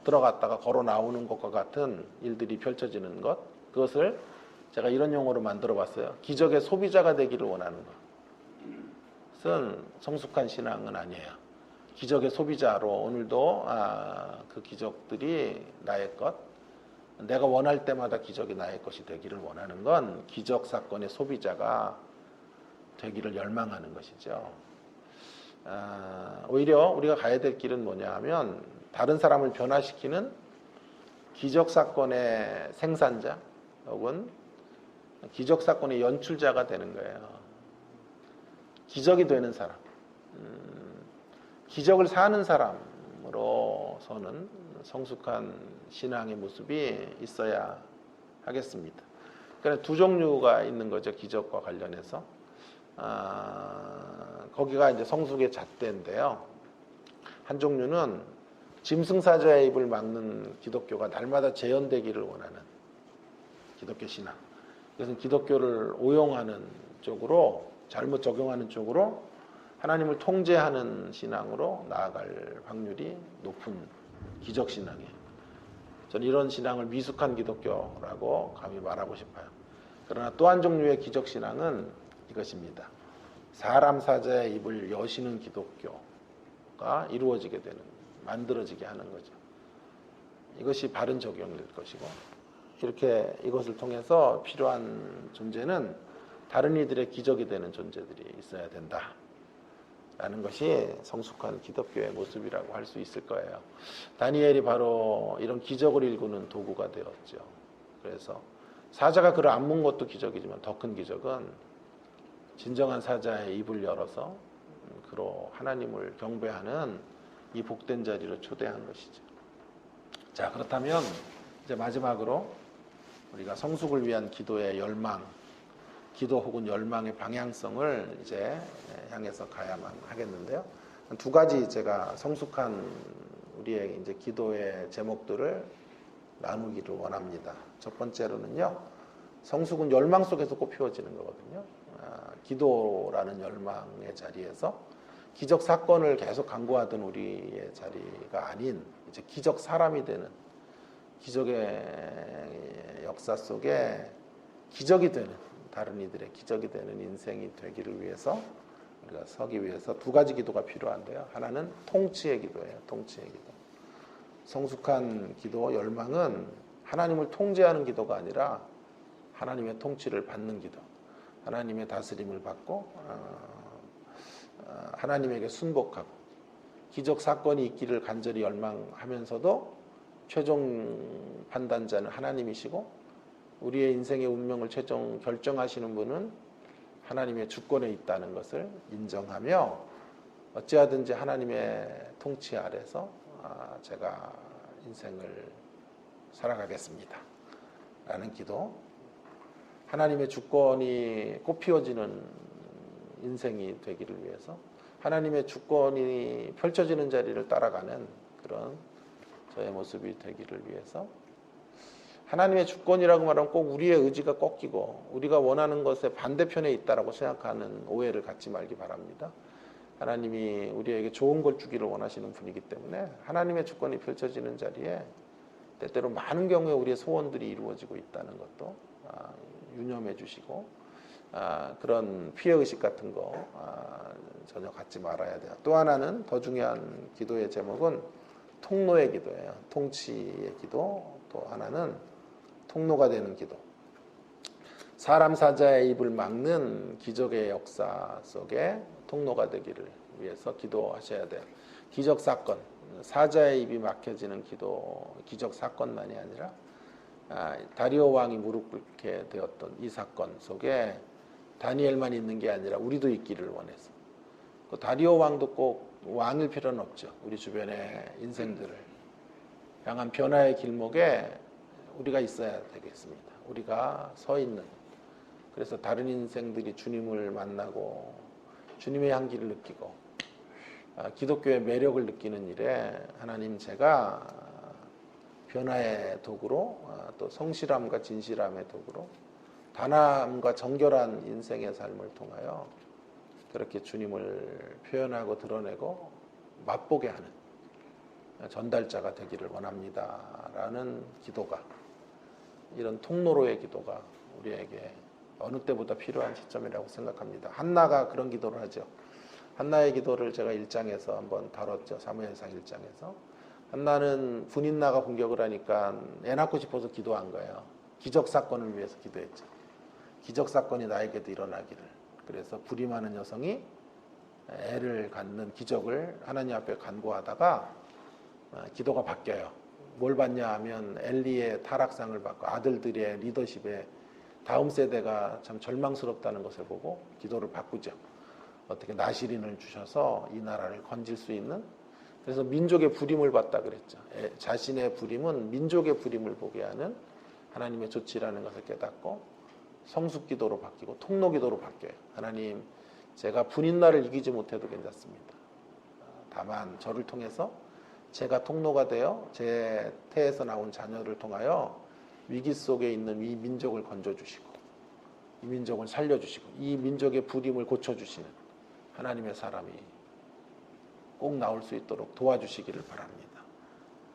들어갔다가 걸어 나오는 것과 같은 일들이 펼쳐지는 것, 그것을 제가 이런 용어로 만들어 봤어요. 기적의 소비자가 되기를 원하는 것은 성숙한 신앙은 아니에요. 기적의 소비자로 오늘도 그 기적들이 나의 것, 내가 원할 때마다 기적이 나의 것이 되기를 원하는 건 기적 사건의 소비자가 되기를 열망하는 것이죠. 오히려 우리가 가야 될 길은 뭐냐 하면 다른 사람을 변화시키는 기적 사건의 생산자 혹은 기적 사건의 연출자가 되는 거예요. 기적이 되는 사람, 기적을 사는 사람으로서는 성숙한 신앙의 모습이 있어야 하겠습니다. 그러니까 두 종류가 있는 거죠. 기적과 관련해서. 거기가 이제 성숙의 잣대인데요. 한 종류는 짐승사자의 입을 막는 기독교가 날마다 재현되기를 원하는 기독교 신앙. 그래서 기독교를 오용하는 쪽으로, 잘못 적용하는 쪽으로 하나님을 통제하는 신앙으로 나아갈 확률이 높은 기적 신앙이에요. 저는 이런 신앙을 미숙한 기독교라고 감히 말하고 싶어요. 그러나 또 한 종류의 기적 신앙은 이것입니다. 사람 사자의 입을 여시는 기독교가 이루어지게 되는, 만들어지게 하는 거죠. 이것이 바른 적용일 것이고, 이렇게 이것을 통해서 필요한 존재는 다른 이들의 기적이 되는 존재들이 있어야 된다 라는 것이 성숙한 기독교의 모습이라고 할 수 있을 거예요. 다니엘이 바로 이런 기적을 일구는 도구가 되었죠. 그래서 사자가 그를 안 문 것도 기적이지만 더 큰 기적은 진정한 사자의 입을 열어서 그로 하나님을 경배하는 이 복된 자리로 초대한 것이죠. 자, 그렇다면 이제 마지막으로 우리가 성숙을 위한 기도의 열망, 기도 혹은 열망의 방향성을 이제 향해서 가야만 하겠는데요. 두 가지 제가 성숙한 우리의 이제 기도의 제목들을 나누기를 원합니다. 첫 번째로는요, 성숙은 열망 속에서 꽃피워지는 거거든요. 기도라는 열망의 자리에서 기적 사건을 계속 간구하던 우리의 자리가 아닌 이제 기적 사람이 되는, 기적의 역사 속에 기적이 되는, 다른 이들의 기적이 되는 인생이 되기를 위해서 우리가 서기 위해서 두 가지 기도가 필요한데요. 하나는 통치의 기도예요. 통치의 기도. 성숙한 기도 열망은 하나님을 통제하는 기도가 아니라 하나님의 통치를 받는 기도, 하나님의 다스림을 받고 하나님에게 순복하고 기적 사건이 있기를 간절히 열망하면서도 최종 판단자는 하나님이시고 우리의 인생의 운명을 최종 결정하시는 분은 하나님의 주권에 있다는 것을 인정하며 어찌하든지 하나님의 통치 아래서 제가 인생을 살아가겠습니다 라는 기도, 하나님의 주권이 꽃피워지는 인생이 되기를 위해서 하나님의 주권이 펼쳐지는 자리를 따라가는 그런 저의 모습이 되기를 위해서, 하나님의 주권이라고 말하면 꼭 우리의 의지가 꺾이고 우리가 원하는 것의 반대편에 있다라고 생각하는 오해를 갖지 말기 바랍니다. 하나님이 우리에게 좋은 걸 주기를 원하시는 분이기 때문에 하나님의 주권이 펼쳐지는 자리에 때때로 많은 경우에 우리의 소원들이 이루어지고 있다는 것도 유념해 주시고, 그런 피해의식 같은 거 전혀 갖지 말아야 돼요. 또 하나는, 더 중요한 기도의 제목은 통로의 기도예요. 통치의 기도. 또 하나는 통로가 되는 기도. 사람 사자의 입을 막는 기적의 역사 속에 통로가 되기를 위해서 기도하셔야 돼요. 기적 사건, 사자의 입이 막혀지는 기도, 기적 사건만이 아니라 다리오 왕이 무릎 꿇게 되었던 이 사건 속에 다니엘만 있는 게 아니라 우리도 있기를 원해서, 그 다리오 왕도 꼭 왕일 필요는 없죠. 우리 주변의 인생들을 향한 변화의 길목에 우리가 있어야 되겠습니다. 우리가 서 있는, 그래서 다른 인생들이 주님을 만나고 주님의 향기를 느끼고 기독교의 매력을 느끼는 일에 하나님, 제가 변화의 도구로, 또 성실함과 진실함의 도구로, 단함과 정결한 인생의 삶을 통하여 그렇게 주님을 표현하고 드러내고 맛보게 하는 전달자가 되기를 원합니다 라는 기도가, 이런 통로로의 기도가 우리에게 어느 때보다 필요한 시점이라고 생각합니다. 한나가 그런 기도를 하죠. 한나의 기도를 제가 1장에서 한번 다뤘죠. 사무엘상 1장에서 한나는 분인나가 공격을 하니까 애 낳고 싶어서 기도한 거예요. 기적 사건을 위해서 기도했죠. 기적 사건이 나에게도 일어나기를. 그래서 불임하는 여성이 애를 갖는 기적을 하나님 앞에 간구하다가 기도가 바뀌어요. 뭘 받냐 하면 엘리의 타락상을 받고 아들들의 리더십에 다음 세대가 참 절망스럽다는 것을 보고 기도를 바꾸죠. 어떻게 나시린을 주셔서 이 나라를 건질 수 있는, 그래서 민족의 부림을 받다 그랬죠. 자신의 부림은 민족의 부림을 보게 하는 하나님의 조치라는 것을 깨닫고 성숙기도로 바뀌고 통로기도로 바뀌어요. 하나님, 제가 분인나를 이기지 못해도 괜찮습니다. 다만 저를 통해서 제가 통로가 되어 제 태에서 나온 자녀를 통하여 위기 속에 있는 이 민족을 건져주시고 이 민족을 살려주시고 이 민족의 부림을 고쳐주시는 하나님의 사람이 꼭 나올 수 있도록 도와주시기를 바랍니다.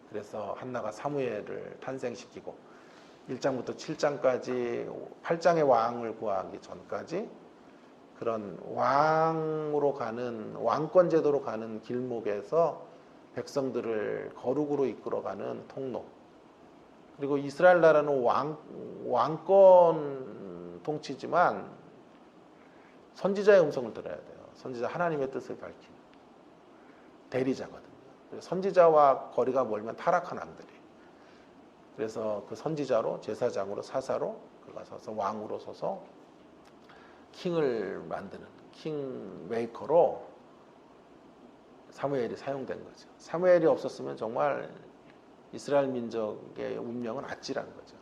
그래서 한나가 사무엘을 탄생시키고 1장부터 7장까지 8장의 왕을 구하기 전까지 그런 왕으로 가는 왕권 제도로 가는 길목에서 백성들을 거룩으로 이끌어가는 통로, 그리고 이스라엘 나라는 왕권 통치지만 선지자의 음성을 들어야 돼요. 선지자 하나님의 뜻을 밝히는 대리자거든요. 선지자와 거리가 멀면 타락한 왕들이. 그래서 그 선지자로, 제사장으로, 사사로 그가 서서 왕으로 서서 킹을 만드는 킹 메이커로 사무엘이 사용된 거죠. 사무엘이 없었으면 정말 이스라엘 민족의 운명은 아찔한 거죠.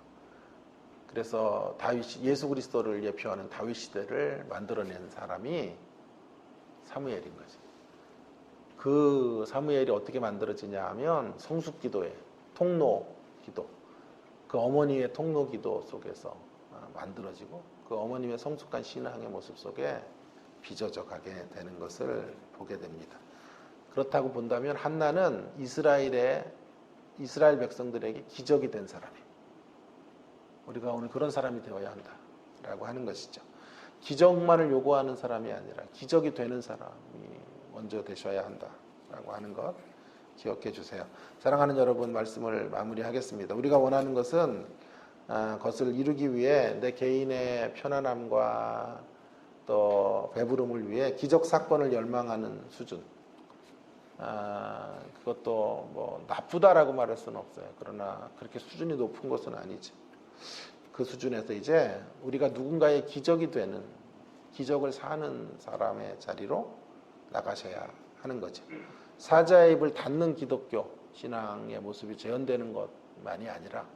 그래서 다윗, 예수 그리스도를 예표하는 다윗 시대를 만들어낸 사람이 사무엘인 거죠. 그 사무엘이 어떻게 만들어지냐 하면 성숙기도의 통로기도, 그 어머니의 통로기도 속에서 만들어지고 그 어머님의 성숙한 신앙의 모습 속에 빚어져 가게 되는 것을 보게 됩니다. 그렇다고 본다면 한나는 이스라엘 백성들에게 기적이 된 사람이에요. 우리가 오늘 그런 사람이 되어야 한다라고 하는 것이죠. 기적만을 요구하는 사람이 아니라 기적이 되는 사람이 먼저 되셔야 한다라고 하는 것 기억해 주세요. 사랑하는 여러분, 말씀을 마무리하겠습니다. 우리가 원하는 것은 그것을 이루기 위해 내 개인의 편안함과 또 배부름을 위해 기적 사건을 열망하는 수준, 그것도 뭐 나쁘다라고 말할 수는 없어요. 그러나 그렇게 수준이 높은 것은 아니죠. 그 수준에서 이제 우리가 누군가의 기적이 되는, 기적을 사는 사람의 자리로 나가셔야 하는 거죠. 사자의 입을 닫는 기독교 신앙의 모습이 재현되는 것만이 아니라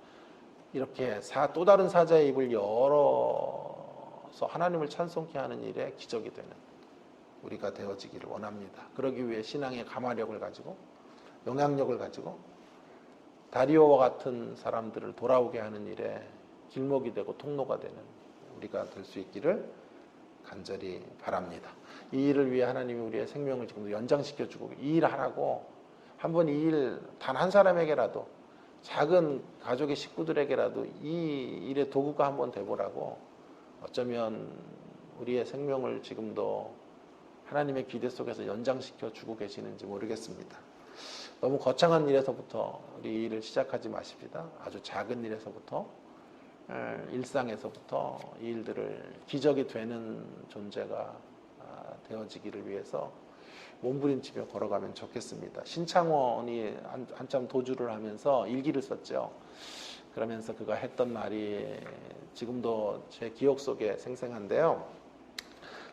이렇게 또 다른 사자의 입을 열어서 하나님을 찬송케 하는 일에 기적이 되는 우리가 되어지기를 원합니다. 그러기 위해 신앙의 가마력을 가지고 영향력을 가지고 다리오와 같은 사람들을 돌아오게 하는 일에 길목이 되고 통로가 되는 우리가 될 수 있기를 간절히 바랍니다. 이 일을 위해 하나님이 우리의 생명을 지금도 연장시켜주고 이 일 하라고 한번 이 일 단 한 사람에게라도, 작은 가족의 식구들에게라도 이 일의 도구가 한번 돼보라고, 어쩌면 우리의 생명을 지금도 하나님의 기대 속에서 연장시켜 주고 계시는지 모르겠습니다. 너무 거창한 일에서부터 우리 이 일을 시작하지 마십시다. 아주 작은 일에서부터, 일상에서부터 이 일들을 기적이 되는 존재가 되어지기를 위해서 몸부림치며 걸어가면 좋겠습니다. 신창원이 한참 도주를 하면서 일기를 썼죠. 그러면서 그가 했던 말이 지금도 제 기억 속에 생생한데요.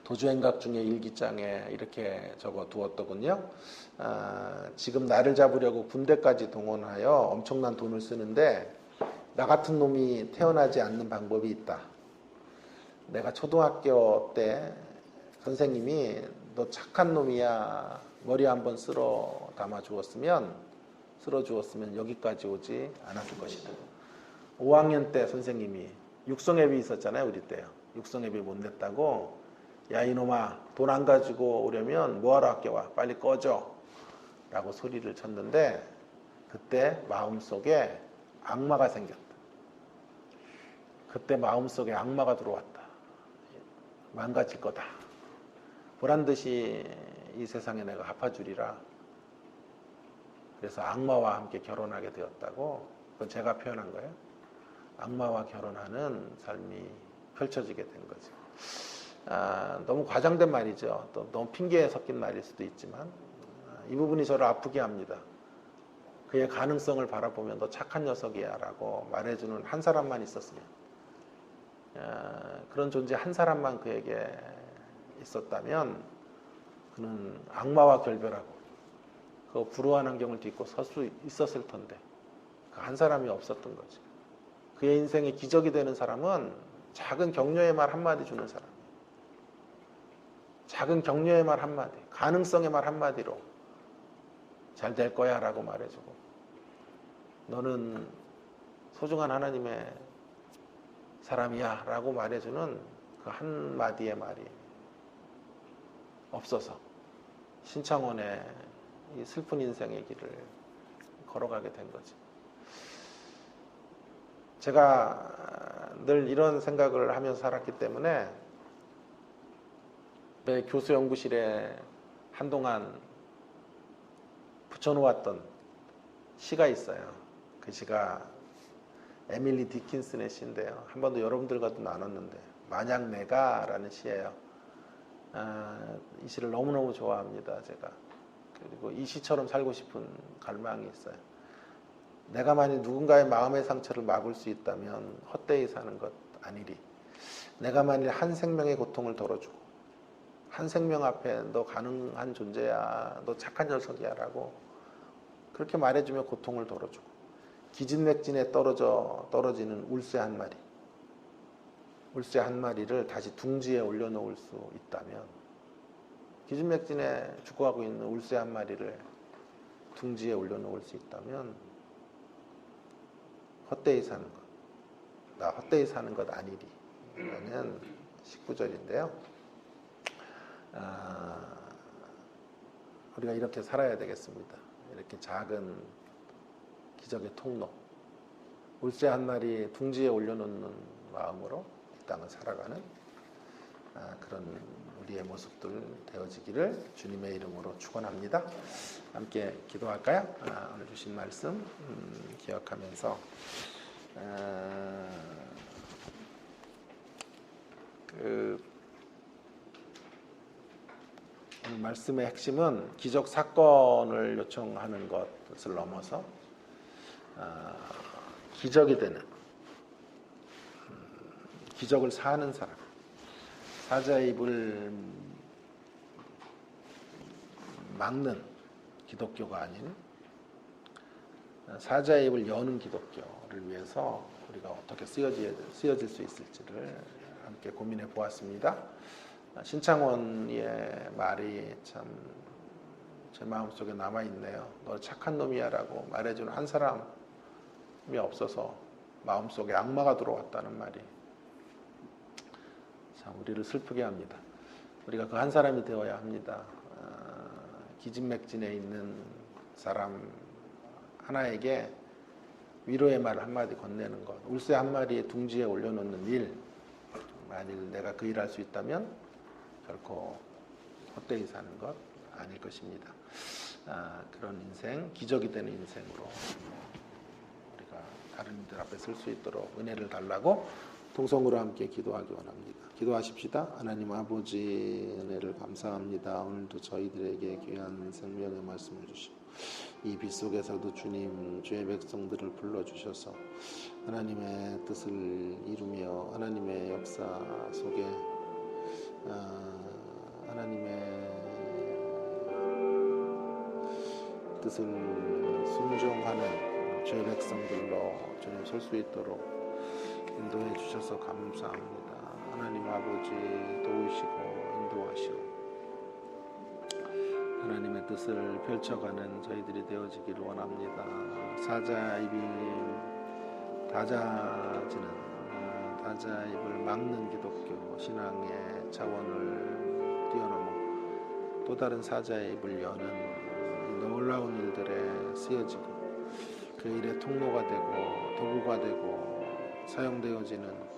도주행각 중에 일기장에 이렇게 적어 두었더군요. 지금 나를 잡으려고 군대까지 동원하여 엄청난 돈을 쓰는데 나 같은 놈이 태어나지 않는 방법이 있다. 내가 초등학교 때 선생님이 너 착한 놈이야, 머리 한번 쓸어 주었으면 여기까지 오지 않았을 것이다. 5학년 때 선생님이 육성회비 있었잖아요. 우리 때요. 육성회비 못 냈다고, 야 이놈아, 돈 안 가지고 오려면 뭐하러 학교 와, 빨리 꺼져 라고 소리를 쳤는데, 그때 마음속에 악마가 생겼다. 그때 마음속에 악마가 들어왔다. 망가질 거다. 보란듯이 이 세상에 내가 갚아주리라 그래서 악마와 함께 결혼하게 되었다고. 그건 제가 표현한 거예요. 악마와 결혼하는 삶이 펼쳐지게 된 거죠. 너무 과장된 말이죠. 또 너무 핑계에 섞인 말일 수도 있지만 이 부분이 저를 아프게 합니다. 그의 가능성을 바라보면 너 착한 녀석이야 라고 말해주는 한 사람만 있었으면, 그런 존재 한 사람만 그에게 있었다면 그는 악마와 결별하고 그 불우한 환경을 딛고 설 수 있었을 텐데 그 한 사람이 없었던 거죠. 그의 인생의 기적이 되는 사람은 작은 격려의 말 한마디 주는 사람, 작은 격려의 말 한마디, 가능성의 말 한마디로 잘 될 거야 라고 말해주고, 너는 소중한 하나님의 사람이야 라고 말해주는 그 한마디의 말이 없어서 신창원의 이 슬픈 인생의 길을 걸어가게 된 거지. 제가 늘 이런 생각을 하면서 살았기 때문에 내 교수 연구실에 한동안 붙여놓았던 시가 있어요. 그 시가 에밀리 디킨슨의 시인데요. 한 번도 여러분들과도 나눴는데, 만약 내가 라는 시예요. 이 시를 너무너무 좋아합니다, 제가. 그리고 이 시처럼 살고 싶은 갈망이 있어요. 내가 만일 누군가의 마음의 상처를 막을 수 있다면 헛되이 사는 것 아니리. 내가 만일 한 생명의 고통을 덜어주고 한 생명 앞에 너 가능한 존재야, 너 착한 녀석이야 라고 그렇게 말해주며 고통을 덜어주고, 기진맥진에 떨어지는 울새 한 마리, 울새 한 마리를 다시 둥지에 올려놓을 수 있다면, 기진맥진에 죽어가고 있는 울새 한 마리를 둥지에 올려놓을 수 있다면 헛되이 사는 것, 나 헛되이 사는 것 아니리 라는 19절인데요. 우리가 이렇게 살아야 되겠습니다. 이렇게 작은 기적의 통로, 울새 한 마리 둥지에 올려놓는 마음으로 이 땅을 살아가는 그런 우리의 모습들 되어지기를 주님의 이름으로 축원합니다. 함께 기도할까요? 오늘 주신 말씀 기억하면서 오늘 말씀의 핵심은 기적 사건을 요청하는 것을 넘어서 기적이 되는, 기적을 사는 사람, 사자의 입을 막는 기독교가 아닌 사자의 입을 여는 기독교를 위해서 우리가 어떻게 쓰여질 수 있을지를 함께 고민해 보았습니다. 신창원의 말이 참 제 마음속에 남아있네요. 너 착한 놈이야 라고 말해주는 한 사람이 없어서 마음속에 악마가 들어왔다는 말이 참 우리를 슬프게 합니다. 우리가 그 한 사람이 되어야 합니다. 기진맥진에 있는 사람 하나에게 위로의 말 한마디 건네는 것, 울새 한 마리의 둥지에 올려놓는 일, 만일 내가 그 일할 수 있다면 결코 헛되이 사는 것 아닐 것입니다. 그런 인생, 기적이 되는 인생으로 우리가 다른 이들 앞에 설 수 있도록 은혜를 달라고 통성으로 함께 기도하기 원합니다. 기도하십시다. 하나님 아버지, 은혜를 감사합니다. 오늘도 저희들에게 귀한 생명의 말씀을 주시고 이 빛 속에서도 주님, 주의 백성들을 불러주셔서 하나님의 뜻을 이루며 하나님의 역사 속에 하나님의 뜻을 순종하는 주의 백성들로 주님 설 수 있도록 인도해 주셔서 감사합니다. 하나님 아버지, 도우시고 인도하시고 하나님의 뜻을 펼쳐가는 저희들이 되어지기를 원합니다. 사자 입이 다자 입을 막는 기독교 신앙의 차원을 뛰어넘어 또 다른 사자의 입을 여는 놀라운 일들에 쓰여지고 그 일의 통로가 되고 도구가 되고 사용되어지는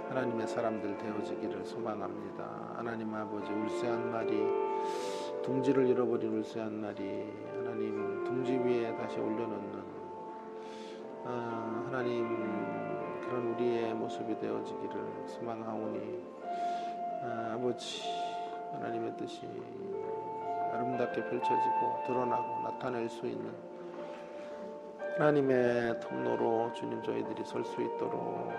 하나님의 사람들 되어지기를 소망합니다. 하나님 아버지, 울새 한 마리, 둥지를 잃어버린 울새 한 마리, 하나님 둥지 위에 다시 올려놓는 하나님 그런 우리의 모습이 되어지기를 소망하오니 아버지 하나님의 뜻이 아름답게 펼쳐지고 드러나고 나타낼 수 있는 하나님의 통로로 주님 저희들이 설 수 있도록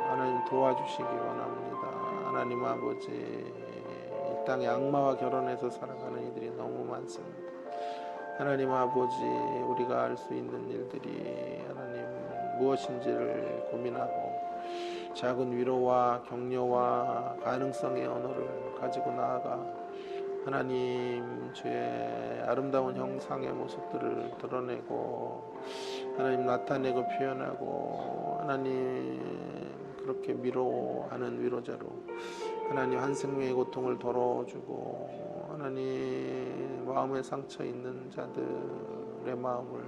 하나님 도와주시기 원합니다. 하나님 아버지 이 땅에 악마와 결혼해서 살아가는 이들이 너무 많습니다. 하나님 아버지 우리가 알 수 있는 일들이 하나님 무엇인지를 고민하고 작은 위로와 격려와 가능성의 언어를 가지고 나아가 하나님 주의 아름다운 형상의 모습들을 드러내고 하나님 나타내고 표현하고 하나님 그렇게 위로하는 위로자로 하나님 한 생명의 고통을 덜어주고 하나님 마음에 상처 있는 자들의 마음을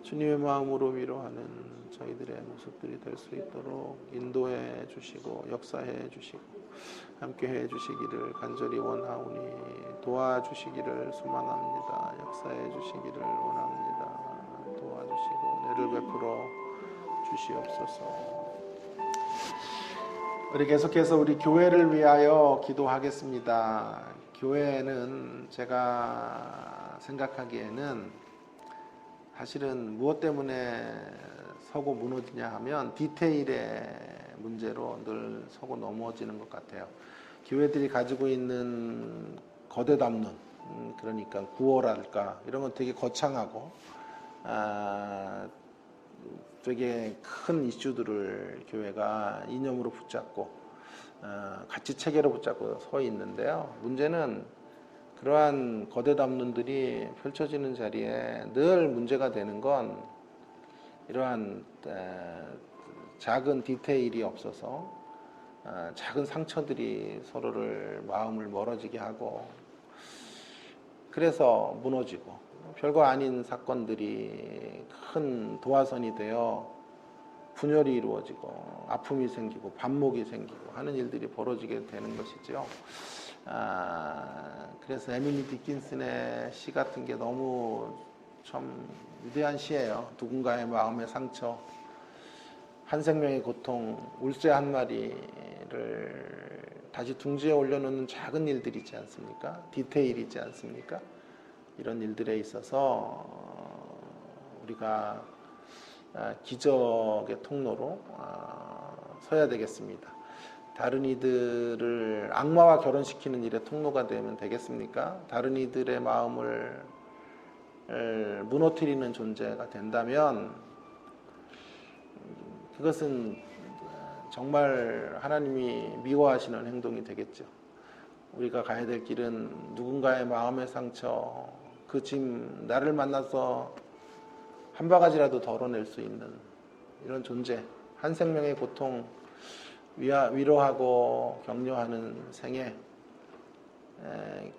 주님의 마음으로 위로하는 저희들의 모습들이 될 수 있도록 인도해 주시고 역사해 주시고 함께해 주시기를 간절히 원하오니 도와주시기를 소망합니다. 역사해 주시기를 원합니다. 도와주시고 은혜를 베풀어 주시옵소서. 우리 계속해서 우리 교회를 위하여 기도하겠습니다. 교회는 제가 생각하기에는 사실은 무엇 때문에 서고 무너지냐 하면 디테일의 문제로 늘 서고 넘어지는 것 같아요. 교회들이 가지고 있는 거대 담론, 그러니까 구호랄까 이런 건 되게 거창하고 되게 큰 이슈들을 교회가 이념으로 붙잡고 가치 체계로 붙잡고 서 있는데요. 문제는 그러한 거대 담론들이 펼쳐지는 자리에 늘 문제가 되는 건 이러한 작은 디테일이 없어서 작은 상처들이 서로를 마음을 멀어지게 하고 그래서 무너지고 별거 아닌 사건들이 큰 도화선이 되어 분열이 이루어지고 아픔이 생기고 반목이 생기고 하는 일들이 벌어지게 되는 것이죠. 그래서 에밀리 디킨슨의 시 같은 게 너무 참 위대한 시예요. 누군가의 마음의 상처, 한 생명의 고통, 울새 한 마리를 다시 둥지에 올려놓는 작은 일들이 있지 않습니까? 디테일이 있지 않습니까? 이런 일들에 있어서 우리가 기적의 통로로 서야 되겠습니다. 다른 이들을 악마와 결혼시키는 일의 통로가 되면 되겠습니까? 다른 이들의 마음을 무너뜨리는 존재가 된다면 그것은 정말 하나님이 미워하시는 행동이 되겠죠. 우리가 가야 될 길은 누군가의 마음의 상처, 그 짐, 나를 만나서 한 바가지라도 덜어낼 수 있는 이런 존재, 한 생명의 고통 위로하고 격려하는 생애,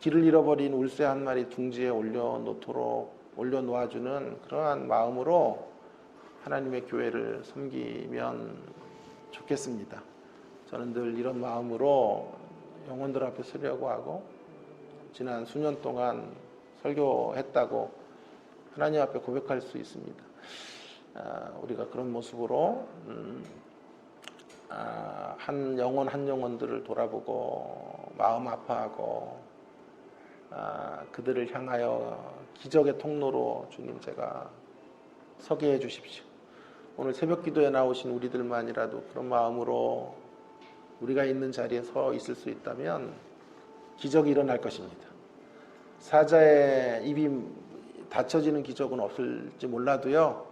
길을 잃어버린 울새 한 마리 둥지에 올려놓아주는 그러한 마음으로 하나님의 교회를 섬기면 좋겠습니다. 저는 늘 이런 마음으로 영혼들 앞에 서려고 하고 지난 수년 동안 설교했다고 하나님 앞에 고백할 수 있습니다. 우리가 그런 모습으로 한 영혼 한 영혼들을 돌아보고 마음 아파하고 그들을 향하여 기적의 통로로 주님 제가 서게 해 주십시오. 오늘 새벽 기도에 나오신 우리들만이라도 그런 마음으로 우리가 있는 자리에 서 있을 수 있다면 기적이 일어날 것입니다. 사자의 입이 닫혀지는 기적은 없을지 몰라도요.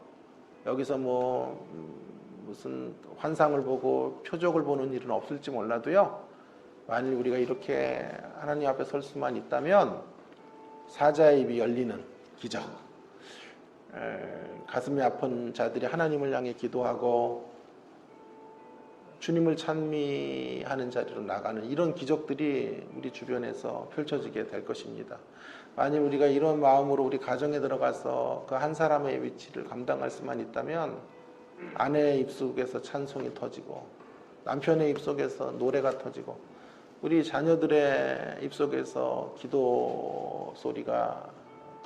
여기서 무슨 환상을 보고 표적을 보는 일은 없을지 몰라도요. 만일 우리가 이렇게 하나님 앞에 설 수만 있다면 사자의 입이 열리는 기적, 가슴이 아픈 자들이 하나님을 향해 기도하고 주님을 찬미하는 자리로 나가는 이런 기적들이 우리 주변에서 펼쳐지게 될 것입니다. 만일 우리가 이런 마음으로 우리 가정에 들어가서 그 한 사람의 위치를 감당할 수만 있다면 아내의 입속에서 찬송이 터지고 남편의 입속에서 노래가 터지고 우리 자녀들의 입속에서 기도 소리가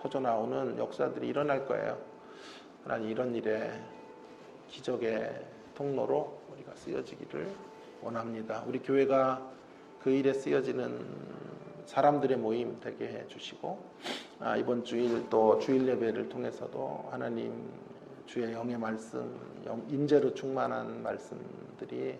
터져나오는 역사들이 일어날 거예요. 하나님 이런 일에 기적의 통로로 우리가 쓰여지기를 원합니다. 우리 교회가 그 일에 쓰여지는 사람들의 모임 되게 해주시고 이번 주일 또 주일 예배를 통해서도 하나님 주의 영의 말씀, 임재로 충만한 말씀들이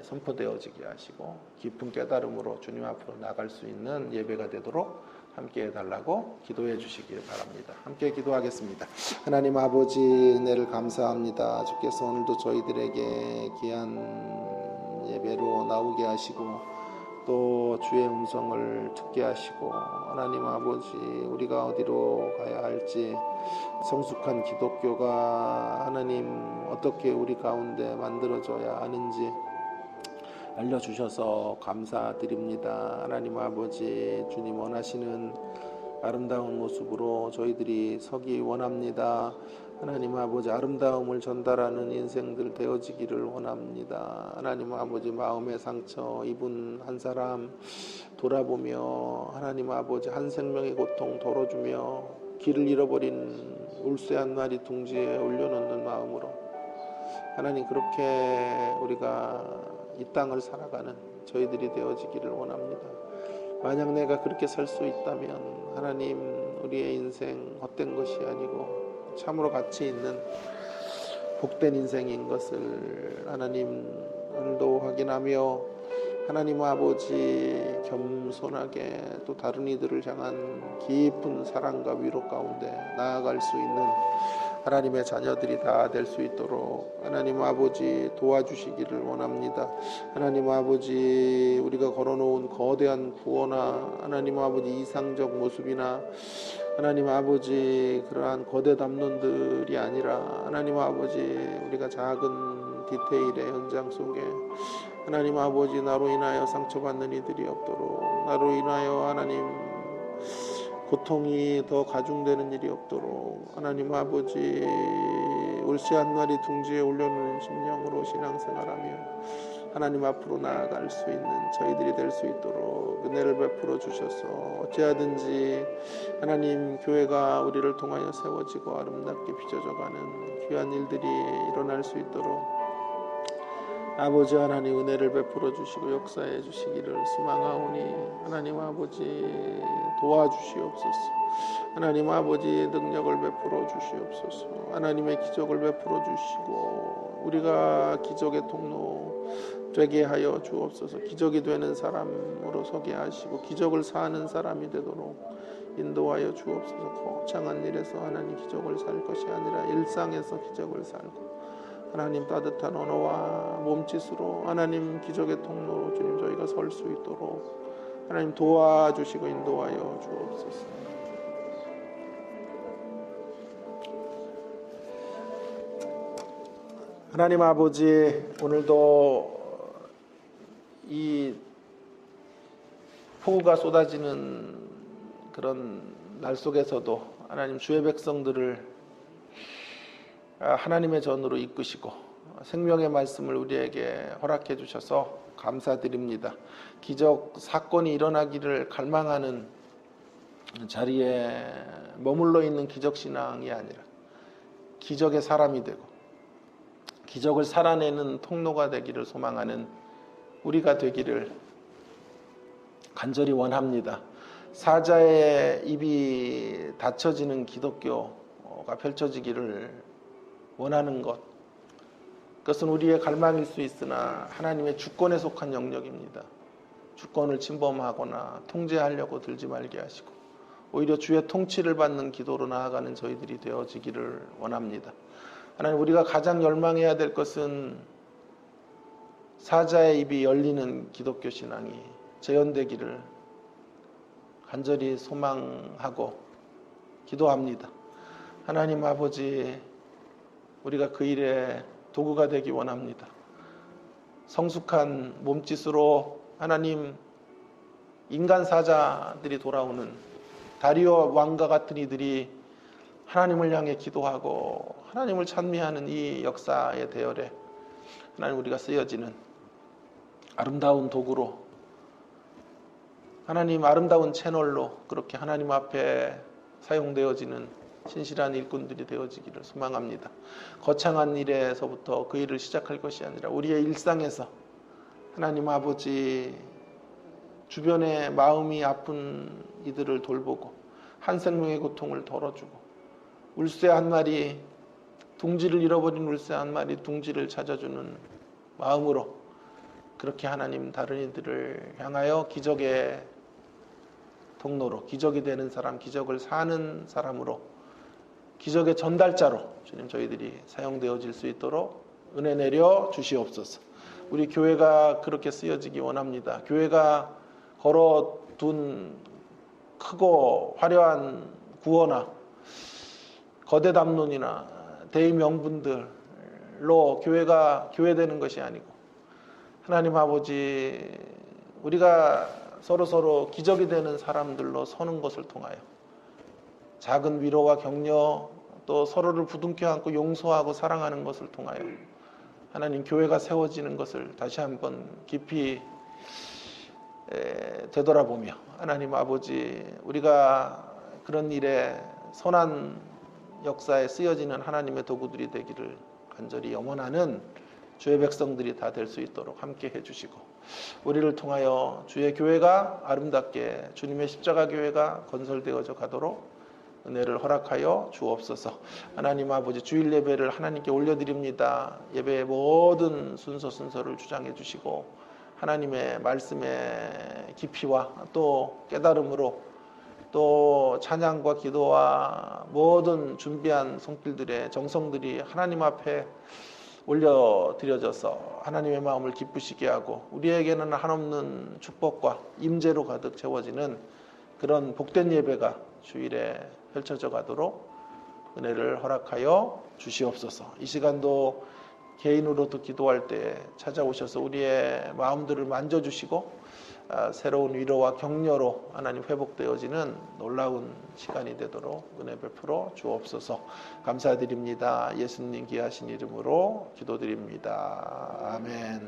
선포되어지게 하시고 깊은 깨달음으로 주님 앞으로 나갈 수 있는 예배가 되도록 함께 해달라고 기도해 주시길 바랍니다. 함께 기도하겠습니다. 하나님 아버지 은혜를 감사합니다. 주께서 오늘도 저희들에게 귀한 예배로 나오게 하시고 또 주의 음성을 듣게 하시고 하나님 아버지 우리가 어디로 가야 할지 성숙한 기독교가 하나님 어떻게 우리 가운데 만들어져야 하는지 알려주셔서 감사드립니다. 하나님 아버지 주님 원하시는 아름다운 모습으로 저희들이 서기 원합니다. 하나님 아버지 아름다움을 전달하는 인생들 되어지기를 원합니다. 하나님 아버지 마음의 상처 입은 한 사람 돌아보며 하나님 아버지 한 생명의 고통 덜어주며 길을 잃어버린 울새 한 마리 둥지에 올려놓는 마음으로 하나님 그렇게 우리가 이 땅을 살아가는 저희들이 되어지기를 원합니다. 만약 내가 그렇게 살 수 있다면 하나님 우리의 인생 헛된 것이 아니고 참으로 가치 있는 복된 인생인 것을 하나님 오늘도 확인하며 하나님 아버지 겸손하게 또 다른 이들을 향한 깊은 사랑과 위로 가운데 나아갈 수 있는 하나님의 자녀들이 다 될 수 있도록 하나님 아버지 도와주시기를 원합니다. 하나님 아버지 우리가 걸어놓은 거대한 구호나 하나님 아버지 이상적 모습이나 하나님 아버지 그러한 거대 담론들이 아니라 하나님 아버지 우리가 작은 디테일의 현장 속에 하나님 아버지 나로 인하여 상처받는 이들이 없도록 나로 인하여 하나님 고통이 더 가중되는 일이 없도록 하나님 아버지 울새 한 마리 둥지에 올려놓는 심령으로 신앙생활하며 하나님 앞으로 나아갈 수 있는 저희들이 될 수 있도록 은혜를 베풀어 주셔서 어찌하든지 하나님 교회가 우리를 통하여 세워지고 아름답게 빚어져가는 귀한 일들이 일어날 수 있도록 아버지 하나님 은혜를 베풀어 주시고 역사해 주시기를 소망하오니 하나님 아버지 도와주시옵소서. 하나님 아버지 능력을 베풀어 주시옵소서. 하나님의 기적을 베풀어 주시고 우리가 기적의 통로 되게 하여 주옵소서. 기적이 되는 사람으로 서게 하시고 기적을 사는 사람이 되도록 인도하여 주옵소서. 거창한 일에서 하나님 기적을 살 것이 아니라 일상에서 기적을 살고 하나님 따뜻한 언어와 몸짓으로 하나님 기적의 통로로 주님 저희가 설 수 있도록 하나님 도와주시고 인도하여 주옵소서. 하나님 아버지 오늘도 이 폭우가 쏟아지는 그런 날 속에서도 하나님 주의 백성들을 하나님의 전으로 이끄시고 생명의 말씀을 우리에게 허락해 주셔서 감사드립니다. 기적 사건이 일어나기를 갈망하는 자리에 머물러 있는 기적신앙이 아니라 기적의 사람이 되고 기적을 살아내는 통로가 되기를 소망하는 우리가 되기를 간절히 원합니다. 사자의 입이 닫혀지는 기독교가 펼쳐지기를 원하는 것, 그것은 우리의 갈망일 수 있으나 하나님의 주권에 속한 영역입니다. 주권을 침범하거나 통제하려고 들지 말게 하시고 오히려 주의 통치를 받는 기도로 나아가는 저희들이 되어지기를 원합니다. 하나님 우리가 가장 열망해야 될 것은 사자의 입이 열리는 기독교 신앙이 재현되기를 간절히 소망하고 기도합니다. 하나님 아버지 우리가 그 일에 도구가 되기 원합니다. 성숙한 몸짓으로 하나님 인간 사자들이 돌아오는 다리오 왕과 같은 이들이 하나님을 향해 기도하고 하나님을 찬미하는 이 역사의 대열에 하나님 우리가 쓰여지는 아름다운 도구로 하나님 아름다운 채널로 그렇게 하나님 앞에 사용되어지는 신실한 일꾼들이 되어지기를 소망합니다. 거창한 일에서부터 그 일을 시작할 것이 아니라 우리의 일상에서 하나님 아버지 주변에 마음이 아픈 이들을 돌보고 한 생명의 고통을 덜어주고 울새 한 마리, 둥지를 잃어버린 울새 한 마리 둥지를 찾아주는 마음으로 그렇게 하나님 다른 이들을 향하여 기적의 통로로, 기적이 되는 사람, 기적을 사는 사람으로, 기적의 전달자로 주님 저희들이 사용되어질 수 있도록 은혜 내려 주시옵소서. 우리 교회가 그렇게 쓰여지기 원합니다. 교회가 걸어둔 크고 화려한 구호나 거대 담론이나 대의 명분들로 교회가 교회되는 것이 아니고 하나님 아버지 우리가 서로 기적이 되는 사람들로 서는 것을 통하여 작은 위로와 격려 또 서로를 부둥켜 안고 용서하고 사랑하는 것을 통하여 하나님 교회가 세워지는 것을 다시 한번 깊이 되돌아보며 하나님 아버지 우리가 그런 일에 선한 역사에 쓰여지는 하나님의 도구들이 되기를 간절히 염원하는 주의 백성들이 다 될 수 있도록 함께 해주시고 우리를 통하여 주의 교회가 아름답게 주님의 십자가 교회가 건설되어져 가도록 은혜를 허락하여 주옵소서. 하나님 아버지 주일 예배를 하나님께 올려드립니다. 예배의 모든 순서를 주장해 주시고 하나님의 말씀의 깊이와 또 깨달음으로 또 찬양과 기도와 모든 준비한 손길들의 정성들이 하나님 앞에 올려드려져서 하나님의 마음을 기쁘시게 하고 우리에게는 한없는 축복과 임재로 가득 채워지는 그런 복된 예배가 주일에 펼쳐져 가도록 은혜를 허락하여 주시옵소서. 이 시간도 개인으로도 기도할 때 찾아오셔서 우리의 마음들을 만져주시고 새로운 위로와 격려로 하나님 회복되어지는 놀라운 시간이 되도록 은혜 베풀어 주옵소서. 감사드립니다. 예수님 귀하신 이름으로 기도드립니다. 아멘.